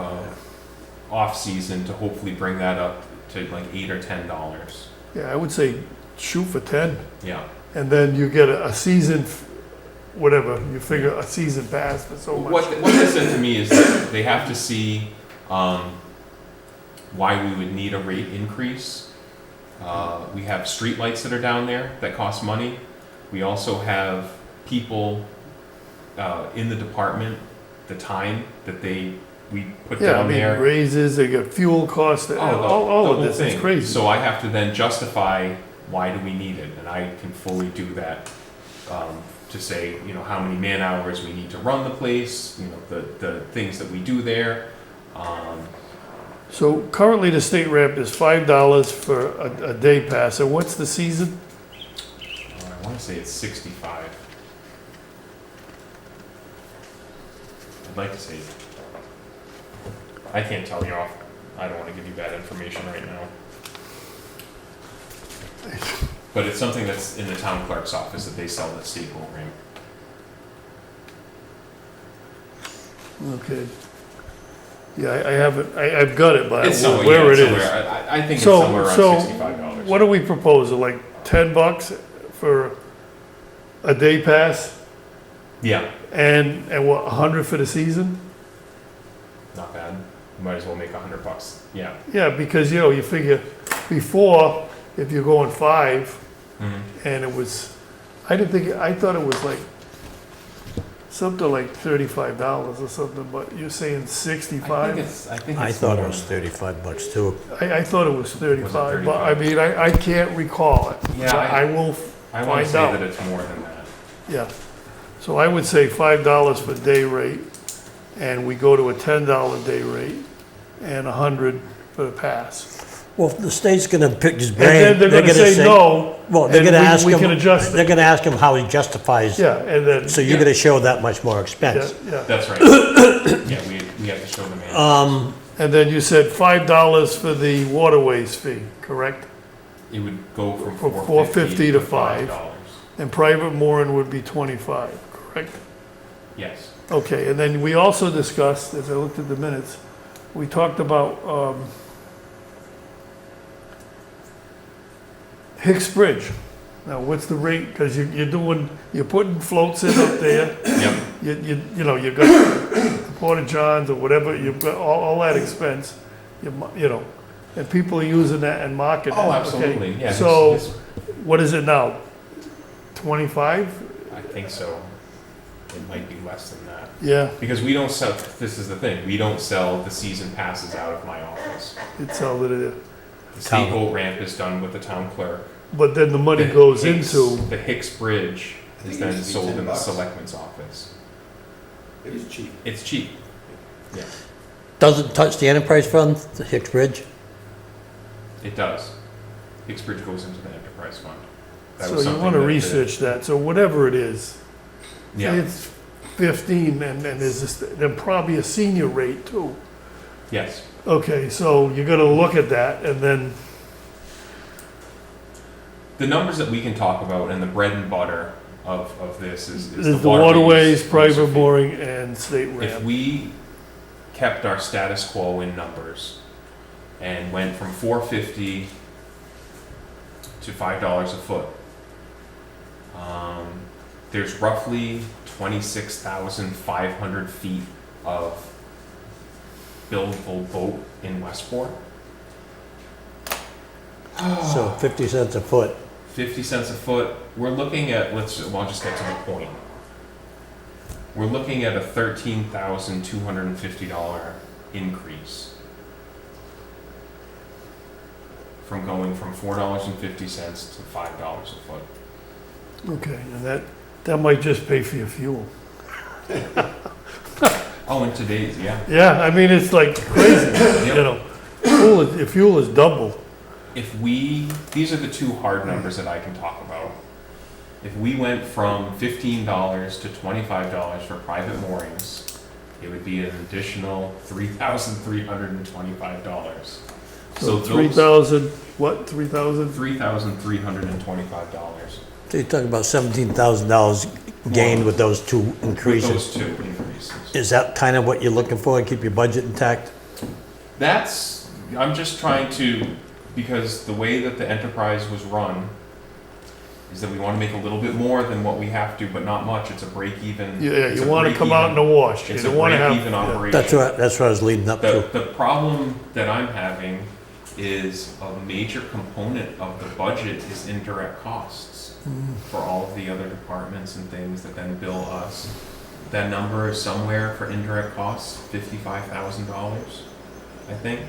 off season to hopefully bring that up to like $8 or $10. yeah, I would say shoot for 10, Yeah. and then you get a season, whatever, you figure a season pass for so What much. what they said to me is that they have to see why we would need a rate increase. We have streetlights that are down there that cost money. We also have people in the department, the time that we put Yeah, I down mean, there. raises, they get fuel costs, Oh, all the of whole this, it's thing. crazy. So I have to then justify why do we need it, and I can fully do that to say, you know, how many man hours we need to run the place, you know, the things that we do there. So currently the state ramp is $5 for a day pass, and what's the season? I want to say it's 65. I'd like to say. I can't tell you off. I don't want to give you bad information right now. But it's something that's in the town clerk's office that they sell the state boat ramp. Okay. Yeah, I haven't, I've got it, but It's somewhere, where it yeah, is. somewhere. I think it's So- somewhere around so $65. What are we proposing, like $10 for a day pass, Yeah, and what, 100 for the season? not bad. You might as well make $100. Yeah. Yeah, because, you know, you figure, before, if you're going 5, Mhm. and it was, I thought it was like, something like $35 or something, but you're saying I 65? think I it's thought it more. was $35 too. I thought it was 35, but I 35? mean, I can't recall it. Yeah, But I will, I want find to say out. that it's more than that. yeah. So I would say $5 for day rate, and we go to a $10 day rate, and 100 for the pass. Well, if the state's gonna pick his And brain, then they're gonna say no. Well, they're and gonna we- ask we him, can adjust it. they're gonna ask him how he justifies, Yeah, and then. so you're gonna show that much more Yeah, expense. yeah. That's right. Yeah, we have to show the man. And then you said $5 for the waterways fee, correct? It would go from From $4.50 to to $5. $5. And private mooring would be 25, correct? Yes. Okay, and then we also discussed, as I looked at the minutes, we talked about Hicks Bridge. Now, what's the rate? Because you're putting floats in up there. Yep. You know, you've got the Porta Johns or whatever, you've got all that expense, you know, and people are using that and marketing. Oh, it, absolutely. okay? Yeah. So, his- what is it now? 25? I think so. It might be less than that. Yeah, Because we don't sell, this is the thing, we don't sell the season passes out of my office. it's all that it is. The state Town. boat ramp is done with the town clerk. But then the money The goes Hicks- into, The Hicks Bridge I is think it then used to be sold in the $10. selectman's office. It was cheap. It's cheap. Yeah, Doesn't touch the enterprise fund, the Hicks Bridge? it does. Hicks Bridge goes into the enterprise fund. That so was you something want to that the- research that, so whatever it is. Say Yeah, it's 15 and there's this, then probably a senior rate too. yes. Okay, so you're gonna look at that and then, The numbers that we can talk about and the bread and butter of this is there's the waterways, private fee. mooring and state If ramp. we kept our status quo in numbers and went from $4.50 to $5 a foot, there's roughly 26,500 feet of buildable boat in Westport. So 50 cents a foot. 50 cents a foot. We're looking at, I'll just get to the point. We're looking at a $13,250 increase from going from $4.50 to $5 a foot. Okay, and that might just pay for your fuel. Oh, in today's, yeah. Yeah, I mean, it's like crazy, you know. Fuel is double. If we, these are the two hard numbers that I can talk about. If we went from $15 to $25 for private moorings, it would be an additional $3,325. So those- 3,000, what, 3,000? $3,325 So you're talking about $17,000 gained with those two with increases. those two increases. Is that kind of what you're looking for, to keep your budget intact? I'm just trying to, because the way that the enterprise was run is that we want to make a little bit more than what we have to, but not much. It's a break even. Yeah, it's you a want to break come out in even- the wash. You It's a don't want to break have. even yeah. operation. That's what I was leading up to. The problem that I'm having is a major component of the budget is indirect costs for all of the other departments and things that then bill us. That number is somewhere for indirect costs, $55,000, I think.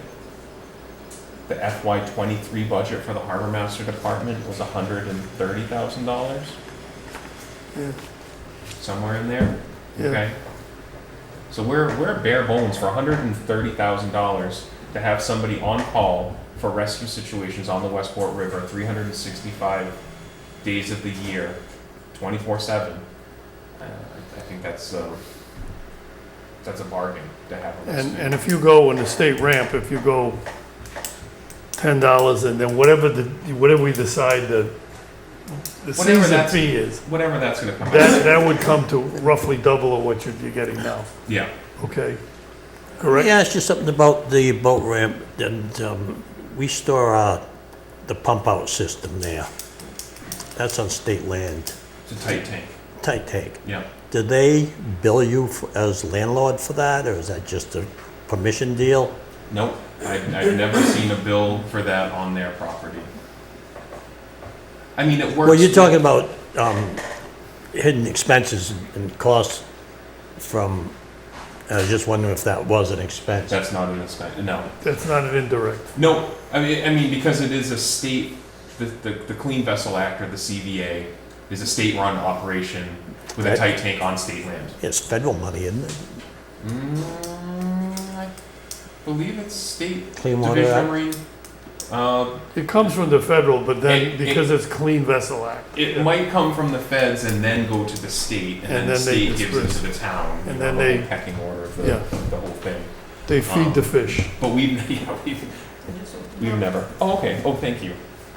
The FY '23 budget for the Harbor Master Department was $130,000, Yeah. somewhere in there. Yeah. Okay. So we're bare bones for $130,000 to have somebody on call for rescue situations on the Westport River, 365 days of the year, 24/7. I think that's a bargain to have. a rescue. And if you go in the state ramp, if you go $10 and then whatever we decide the Whatever season that's- fee is, Whatever that's going to come out. that would come to roughly double of what you're getting now, Yeah. okay? Let Correct? me ask you something about the boat ramp, and we store the pump out system there. That's on state land, It's a tight tank. tight tank. Yeah. Do they bill you as landlord for that, or is that just a permission deal? Nope. I've never seen a bill for that on their property. I mean, it works. Well, you're with- talking about hidden expenses and costs from, I was just wondering if that was an expense. That's not an expense. No. That's not an indirect. No. I mean, because it is a state, the Clean Vessel Act or the CVA is a state-run operation with a Right. tight tank on state land. It's federal money, isn't it? I believe it's state Clean Water Division of Act? Marine. It comes from the federal, but then, It- because it's Clean Vessel Act. It might come from the feds and then go to the state, and then And the then they state gives it disperse. to the town. And you then know, the they- whole pecking order of Yeah. the whole thing. They feed the fish. But we've never. Oh, okay. Oh, thank you.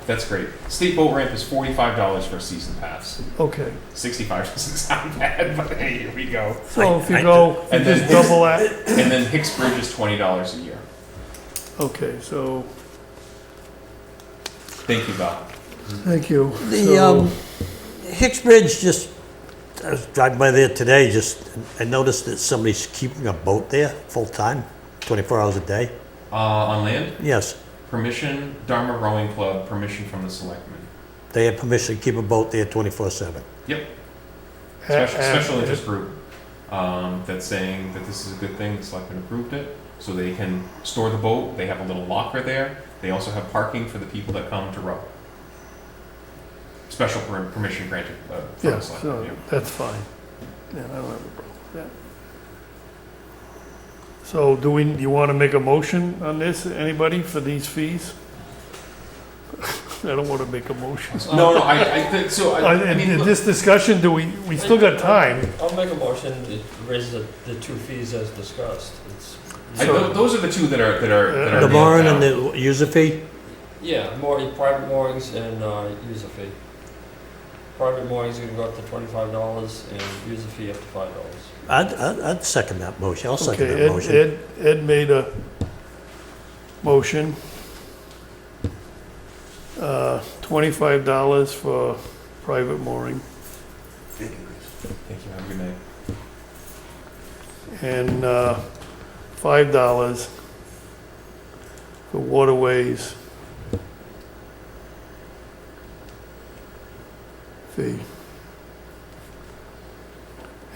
That's great. State boat ramp is $45 for a season pass. Okay, 65 doesn't sound bad, but hey, here we go. so if you I- go, if And you then- just double that, And then Hicks Bridge is $20 a year. okay, so, Thank you, Bob. thank you. The, So- Hicks Bridge, just, I was driving by there today, I noticed that somebody's keeping a boat there full-time, 24 hours a day. On land, Yes, permission, Dharma Rowing Club, permission from the selectmen. they have permission to keep a boat there 24/7. Special interest group that's saying that this is a good thing, the selectmen approved it, so they can store the boat, they have a little locker there, they also have parking for the people that come to row. Special permission granted from Yeah, the selectmen, so yeah. that's fine. Yeah, I don't have a problem with that. So do you want to make a motion on this, anybody, for these fees? I don't want to make a motion. No, I think, so, I mean, In look, this discussion, we still got time. I'll make a motion, it raises the two fees as discussed. It's, those are the two that are The The nailed mooring down. and the user fee? yeah, private moorings and user fee. Private moorings, you can go up to $25 and user fee up to $5. I'd second that motion, I'll second Okay, that motion. Ed made a motion. $25 for private mooring Thank you, Chris. Thank you, have a good night. and $5 for waterways fee.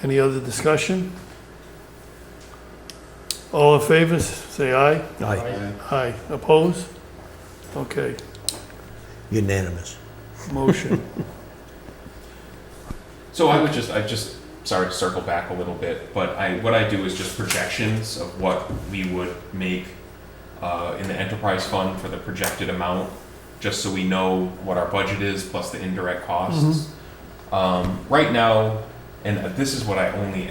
Any other discussion? All in favor, say aye. Aye, Aye. Oppose? Okay, unanimous. motion. So I just, sorry to circle back a little bit, but what I do is just projections of what we would make in the enterprise fund for the projected amount, just so we know what our budget is, plus the indirect costs. Right now, and this is what I only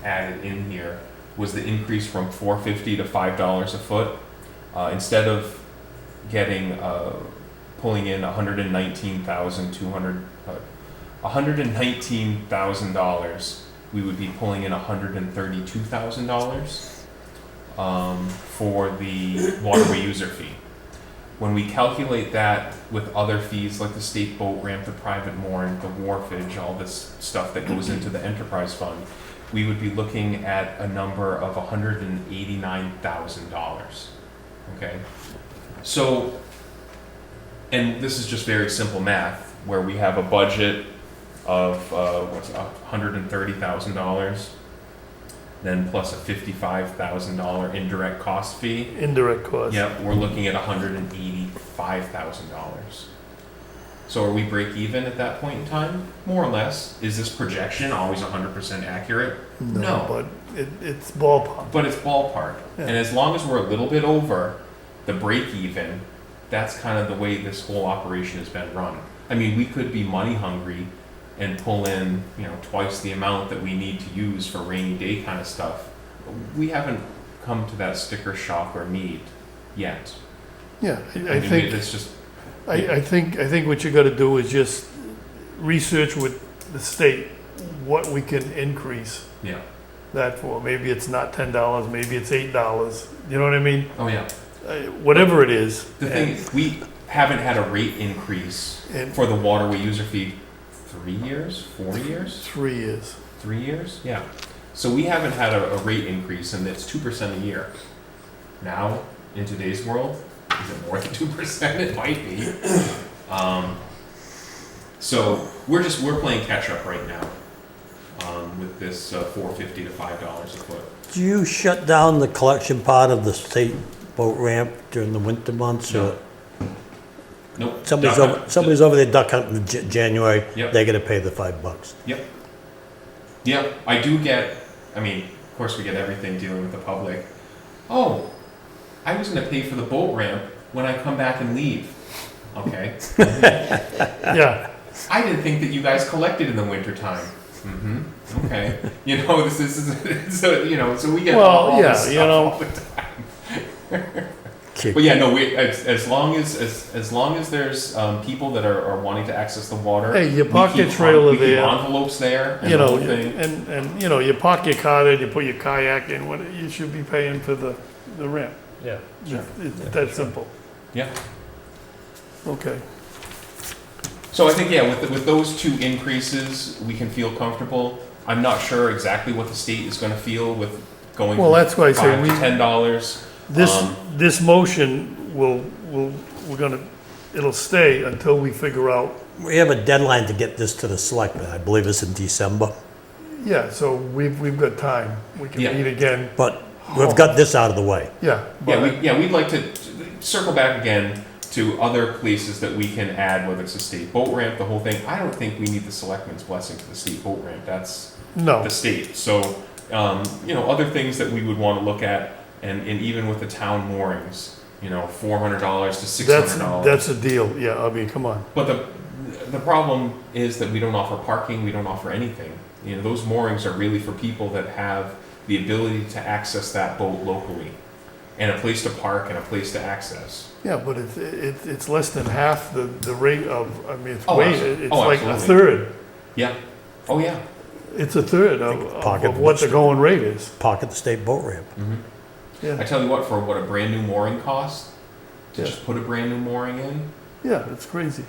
added in here, was the increase from $4.50 to $5 a foot. Instead of getting, pulling in $119,000, we would be pulling in $132,000 for the waterway user fee. When we calculate that with other fees like the state boat ramp, the private mooring, the wharfage, all this stuff that goes into the enterprise fund, we would be looking at a number of $189,000. Okay? So, and this is just very simple math, where we have a budget of, $130,000, then plus a $55,000 indirect cost fee. Indirect cost. Yep, we're looking at $185,000. So are we break even at that point in time? More or less. Is this projection always 100% accurate? No. But it's ballpark. But it's ballpark. Yeah. And as long as we're a little bit over the break even, that's kind of the way this whole operation has been run. I mean, we could be money hungry and pull in, twice the amount that we need to use for rainy day kind of stuff. We haven't come to that sticker shock or need yet. Yeah, I mean, think, it's just, I think what you gotta do is just research with the state what we can increase yeah. that for. Maybe it's not $10, maybe it's $8, you know what I mean? Oh, yeah. Whatever it is. The thing is, we haven't had a rate increase And for the waterway user fee 3 years, 4 years, 3 years. 3 years? Yeah. So we haven't had a rate increase, and it's 2% a year. Now, in today's world, is it more than 2%? It might be. So we're playing catch up right now with this $4.50 to $5 a foot. Do you shut down the collection part of the state boat ramp during the winter months? No. Or Nope. somebody's over there duck hunting in January, Yep. they gotta pay the $5. Yeah, I do get, I mean, of course we get everything dealing with the public. Oh, I was gonna pay for the boat ramp when I come back and leave. Okay. Yeah, I didn't think that you guys collected in the wintertime. Mm-hmm. Okay. You know, this is so, you know, so we get Well, all yeah, this you stuff know. all the time. Kick- But yeah, no, as long as there's people that are wanting to access the water. Hey, your we pocket keep trailer we keep there. envelopes there and you the know, whole thing. and, you know, you park your car there, you put your kayak in, what, you should be paying for the ramp. Yeah. It's that simple. Yeah. Okay. So I think, yeah, with those two increases, we can feel comfortable. I'm not sure exactly what the state is gonna feel with going Well, from that's why I say $5 we, to $10. this, this motion we're gonna, it'll stay until we figure out, We have a deadline to get this to the selectmen. I believe it's in December. yeah, so we've got time. We can Yeah. meet again, But we've got this out of the way. yeah. Yeah, we'd like to circle back again to other places that we can add, whether it's a state boat ramp, the whole thing. I don't think we need the selectmen's blessing to the state boat ramp. That's No, the state. So, you know, other things that we would want to look at, and even with the town moorings, you know, $400 to $600. that's a deal, yeah, I mean, come on. But the problem is that we don't offer parking, we don't offer anything. You know, those moorings are really for people that have the ability to access that boat locally, and a place to park and a place to access. Yeah, but it's less than half the rate of, I mean, it's Oh, way, absolutely. it's Oh, like a absolutely. third. Yeah. Oh, yeah. It's a third Pocket of what the going rate is. Park at the state boat ramp. I Yeah, tell you what, for what a brand new mooring costs, to Yeah. just put a brand new mooring in, yeah, it's crazy.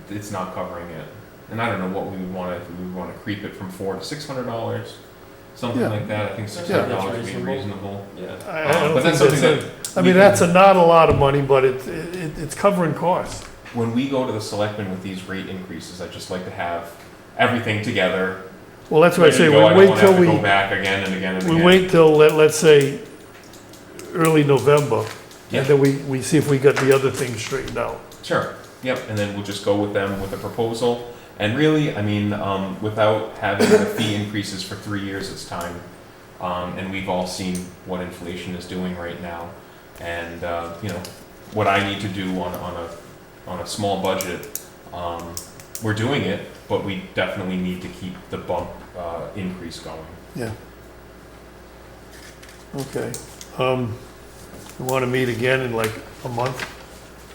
it's not covering it. And I don't know what we would want to, if we would want to creep it from $400 to $600, something Yeah. like that. I think $600 would be reasonable. Yeah. I don't But that's think something that's I mean, that's not a lot of money, but it's covering costs. When we go to the selectmen with these rate increases, I'd just like to have everything together. Well, that's why I ready to say, go. I we don't wait wanna till have to we, go back again and again and we again. wait till, let's say, early November, Yeah. and then we see if we got the other things straightened out. Sure, yep, and then we'll just go with them with a proposal. And really, I mean, without having the fee increases for 3 years, it's time. And we've all seen what inflation is doing right now. And, you know, what I need to do on a small budget, we're doing it, but we definitely need to keep the bump increase going. Yeah. Okay. We want to meet again in like a month?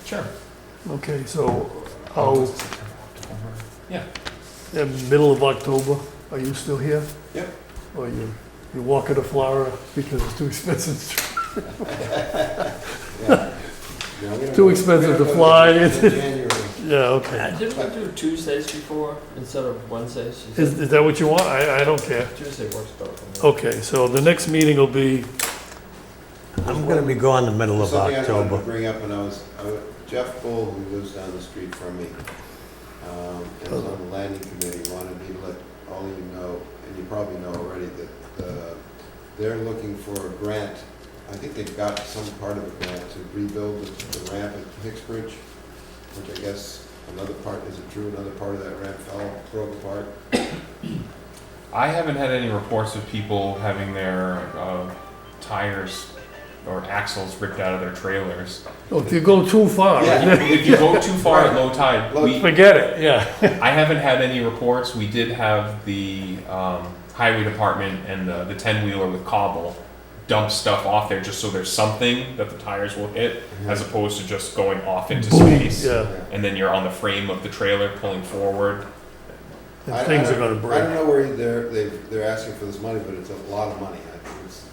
Sure. Okay, so I'll, Yeah. middle of October, are you still here? Yep. Or you walking to Florida because it's too expensive? Yeah. Yeah, we're gonna Too go- expensive we're to gonna go fly. in January. Yeah, okay. Didn't we do Tuesdays before instead of Wednesdays? She said Is that what you want? I don't care. Tuesday works better for me. Okay, so the next meeting will be, I'm gonna be gone the middle of Something I wanted to October. bring up, Jeff Bull, who lives down the street from me, and is on the landing committee, wanted me to let all of you know, and you probably know already, that they're looking for a grant. I think they've got some part of a grant to rebuild the ramp at Hicksbridge, which I guess another part, is it true, another part of that ramp broke apart? I haven't had any reports of people having their tires or axles ripped out of their trailers. oh, if you go too far, Yeah. If you go too far at low tide, forget it, yeah. I haven't had any reports. We did have the highway department and the 10-wheeler with cobble dump stuff off there just so there's something that the tires will hit, as opposed to just going off into Boom, space. yeah, And then you're on the frame of the trailer pulling forward. and things are gonna I don't break. know where they're asking for this money, but it's a lot of money. I think it's,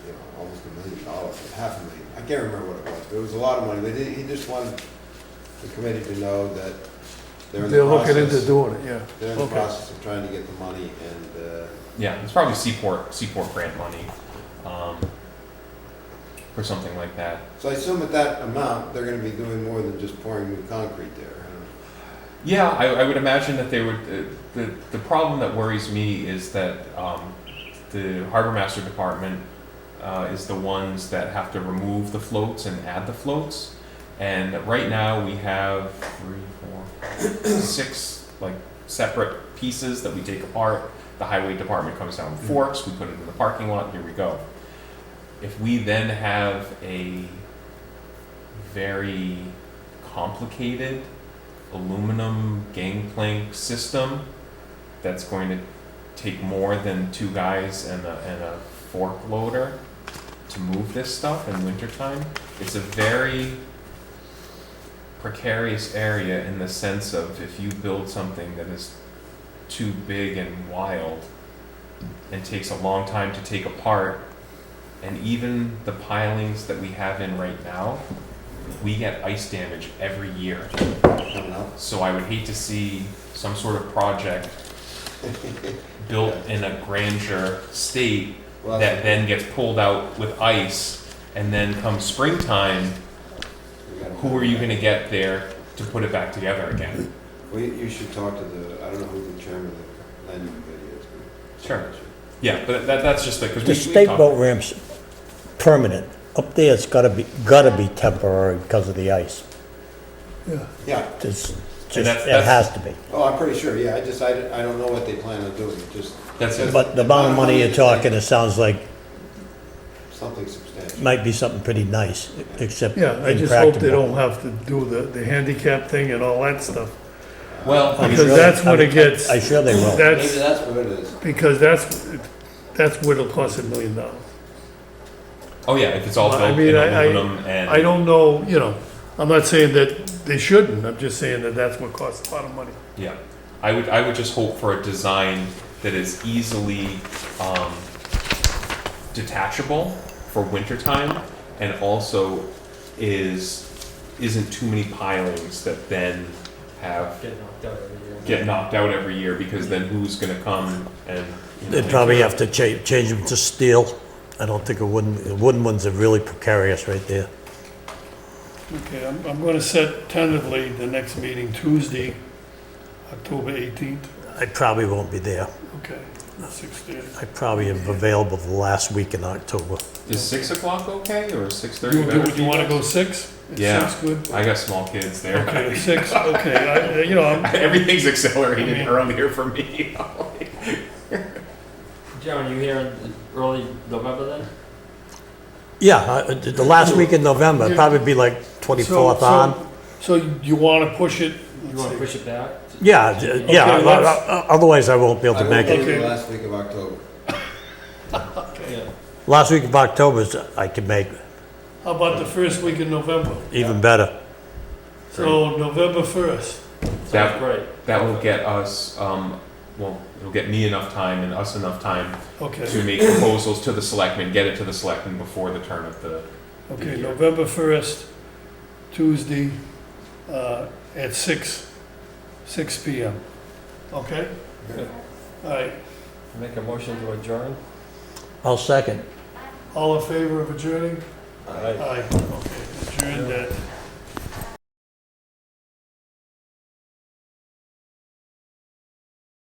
you know, almost $1 million, $500,000. I can't remember what it was, but it was a lot of money. He just wanted the committee to know that they're in the They're looking into process. doing it, yeah. They're in the Okay. process of trying to get the money, and, Yeah, it's probably Seaport grant money for something like that. so I assume at that amount, they're gonna be doing more than just pouring new concrete there. Yeah, I would imagine that they would. The problem that worries me is that the harbor master department is the ones that have to remove the floats and add the floats. And right now we have 3, 4, 6 like separate pieces that we take apart. The highway department comes down with forks. We put it in the parking lot. Here we go. If we then have a very complicated aluminum gangplank system that's going to take more than 2 guys and a fork loader to move this stuff in wintertime. It's a very precarious area in the sense of if you build something that is too big and wild and takes a long time to take apart, and even the pilings that we have in right now, we get ice damage every year. Coming up. So I would hate to see some sort of project built in a grandeur state Well, that then gets pulled out with ice, and then come springtime, we gotta- who are you gonna get there to put it back together again? Well, you should talk to the, I don't know who the chairman of the landing committee is. but- Sure. Yeah, but that's just because The state boat ramp's permanent. Up there, it's gotta be temporary because of the ice. Yeah. Yeah, It's And just, it has to be. oh, I'm pretty sure, yeah, I don't know what they plan on doing, just That's it. But the amount of money you're talking, it sounds like something substantial. might be something pretty nice, except Yeah, I just hope they impractical. don't have to do the handicap thing and all that stuff. Well, I mean, Because that's when it gets, I'm sure they will. Maybe that's, that's what it is. because that's what it'll cost $1 million. oh yeah, if it's all Well, I built mean, in I- aluminum and I don't know, I'm not saying that they shouldn't, I'm just saying that that's what costs a lot of money. yeah, I would just hope for a design that is easily detachable for wintertime, and also isn't too many pilings that then have Get knocked out every year. get knocked out every year, because then who's gonna come and They'd probably have to change them to steel. I don't think the wooden ones are really precarious right there. Okay, I'm gonna set tentatively the next meeting Tuesday, October 18th. I probably won't be there. Okay, 6:30. I probably am available the last week in October. Is 6 o'clock okay, or 6:30? You wanna go 6? Is Yeah. 6 good? I got small kids there. Okay, 6, okay, I'm, Everything's accelerated I mean- earlier for me. John, you here in early November then? Yeah, the last week in November, it'd probably be like 24th on. So you wanna push it? You wanna push it back? Yeah, yeah, Okay, let's- otherwise I won't be able I to will make be it. Okay. the last week of October. Yeah. Last week of October, I can make How about the first week in November? even better. So November 1st. That- Sounds great. That will get us, it'll get me enough time and us enough time Okay, to make proposals to the selectmen, get it to the selectmen before the turn of the, okay, Yeah. November 1st, Tuesday, at 6 PM. Okay? Okay. All right, Make a motion to adjourn? I'll second. all in favor of adjourning? Aye. Aye. Okay, adjourned at